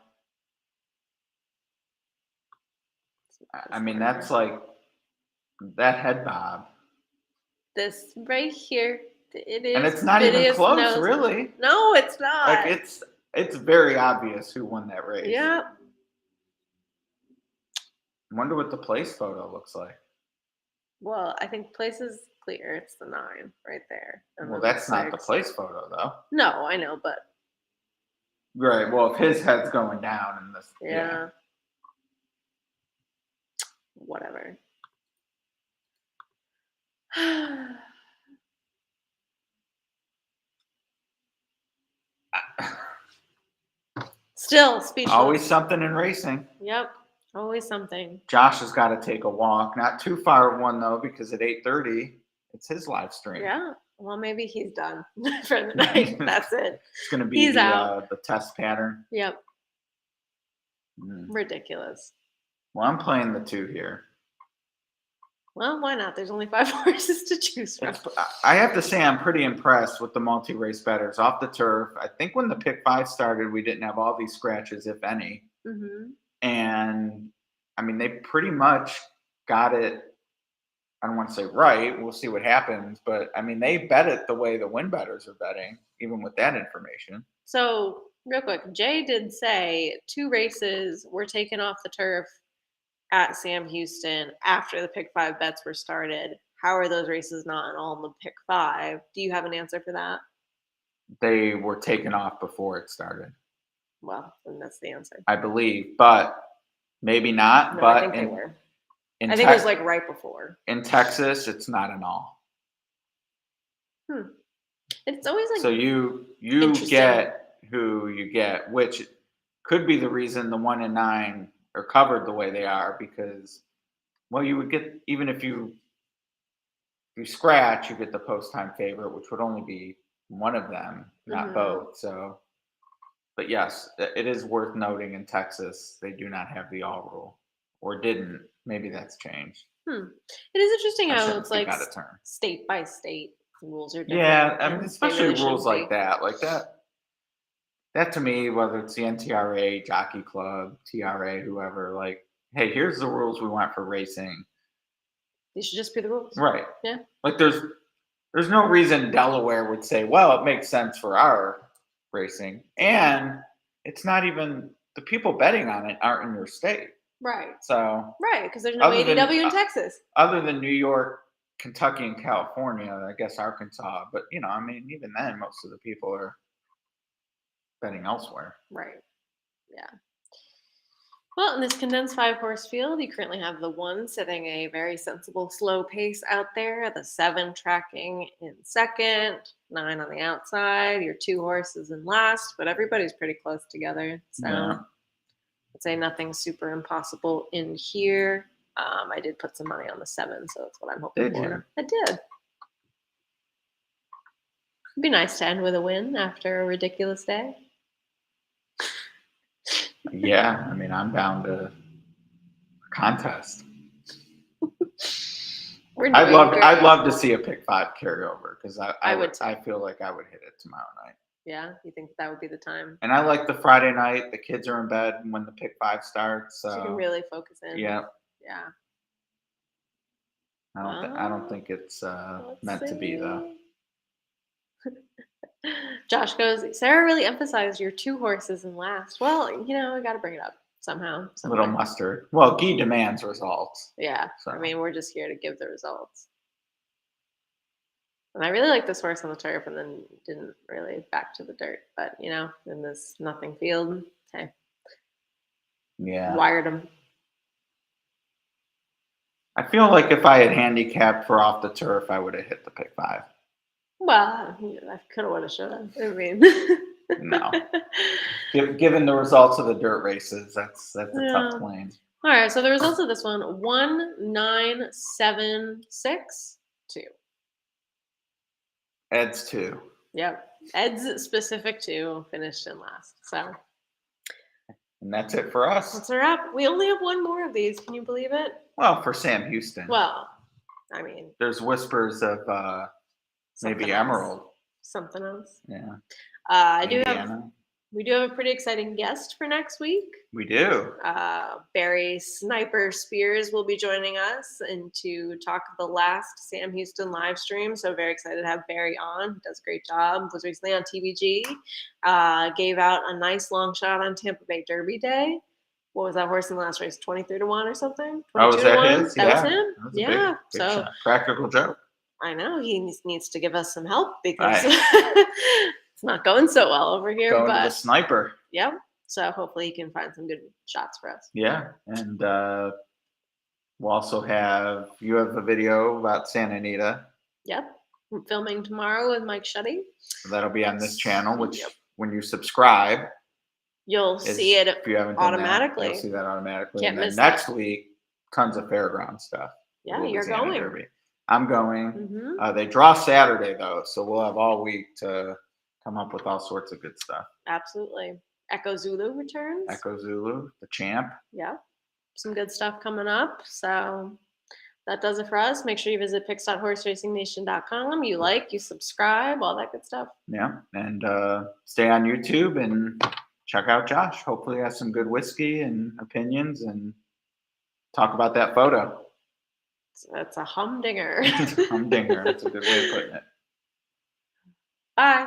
I mean, that's like that head bob. This right here. It is. And it's not even Phineas close, knows. really. No, it's not. Like it's very obvious who won that race. Yeah. I wonder what the place photo looks like. Well, I think place is clear. It's the 9 right there. And Well, then the that's not the 6. place photo, though. No, I know, but Right. Well, if his head's going down and this, yeah. Whatever. Still speechless. Always something in racing. Yep. Always something. Josh has got to take a walk. Not too far of one though, because at 8:30 it's his live stream. Yeah. Well, maybe he's done for the night. That's it. It's going to be He's out. The test pattern. Yep. Mm. Ridiculous. Well, I'm playing the 2 here. Well, why not? There's only 5 horses to choose from. I have to say I'm pretty impressed with the multi-race bettors off the turf. I think when the pick 5 started, we didn't have all these scratches, if any. Mm-hmm. And I mean, they pretty much got it. I don't want to say right. We'll see what happens. But I mean, they bet it the way the win bettors are betting, even with that information. So, real quick, Jay did say 2 races were taken off the turf at Sam Houston after the pick 5 bets were started. How are those races not all in the pick 5? Do you have an answer for that? They were taken off before it started. Well, then that's the answer. I believe, but maybe not. No, but I think they were. I think it was like right before. In Texas, it's not an all. It's always like so you get who you get, which could be the reason the 1 and 9 are covered the way they are, because well, you would get, even if you scratch, you get the post time favorite, which would only be one of them, not both. So, but yes, it is worth noting in Texas they do not have the all rule, or didn't. Maybe that's changed. It is interesting how it's like out of turn. State by state rules are different. Yeah, I mean, especially rules like that. That to me, whether it's the NTRA, Jockey Club, TRA, whoever, like, hey, here's the rules we want for racing. These should just be the rules. Right. Yeah. Like there's no reason Delaware would say, well, it makes sense for our racing. And it's not even, the people betting on it aren't in your state. Right. So. Right, because there's no ADW in Texas. Other than New York, Kentucky, and California, I guess Arkansas. But, you know, I mean, even then, most of the people are betting elsewhere. Right. Yeah. Well, in this condensed 5-horse field, you currently have the 1 setting a very sensible slow pace out there, the 7 tracking in second, 9 on the outside, your 2 horses in last, but everybody's pretty close together. So Yeah. I'd say nothing super impossible in here. I did put some money on the 7, so that's what I'm hoping Did for. you? I did. It'd be nice to end with a win after a ridiculous day. Yeah, I mean, I'm down to a contest. I'd love to see a pick 5 carryover because I would too. I feel like I would hit it tomorrow night. Yeah, you think that would be the time? And I like the Friday night. The kids are in bed when the pick 5 starts. So you can really focus in. Yeah, Yeah. I don't think it's meant to be though. Josh goes, Sarah really emphasized your 2 horses in last. Well, we got to bring it up somehow. Little mustard. Well, Guy demands results. Yeah. So. I mean, we're just here to give the results. And I really like this horse on the turf and then didn't really back to the dirt. But, in this nothing field, hey. Yeah. Wired him. I feel like if I had handicapped for off the turf, I would have hit the pick 5. Well, I could have, would have, should have. I mean, no. Given the results of the dirt races, that's a tough claim. All right, so the results of this one: 1, 9, 7, 6, 2. Ed's 2. Yep, Ed's specific 2 finished in last. So. And that's it for us. That's a wrap. We only have 1 more of these. Can you believe it? Well, for Sam Houston. Well, I mean. There's whispers of maybe Emerald. Something else. Yeah. We do have a pretty exciting guest for next week. We do. Barry Sniper Spears will be joining us and to talk the last Sam Houston live stream. So very excited to have Barry on. He does a great job. Was recently on TVG. Gave out a nice long shot on Tampa Bay Derby Day. What was that horse in the last race? 23-1 or something? Oh, was that his? That was him? That was yeah. Big shot. Practical joke. I know. He needs to give us some help because it's not going so well over here. Going to the sniper. Yep. So hopefully he can find some good shots for us. Yeah. And we'll also you have a video about Santa Anita. Yep. I'm filming tomorrow with Mike Shetty. So that'll be on this channel, which when you subscribe, you'll see it if you haven't automatically. You'll see that automatically. Can't and then miss next week, tons of fairground stuff. Yeah, you're going. Derby. I'm going. Mm-hmm. They draw Saturday, though, so we'll have all week to come up with all sorts of good stuff. Absolutely. Echo Zulu returns. Echo Zulu, the champ. Yeah. Some good stuff coming up. So that does it for us. Make sure you visit picks.horseracing.com. You subscribe, all that good stuff. Yeah. And stay on YouTube and check out Josh. Hopefully he has some good whiskey and opinions and talk about that photo. That's a humdinger. Humdinger. That's a good way of putting it. Bye.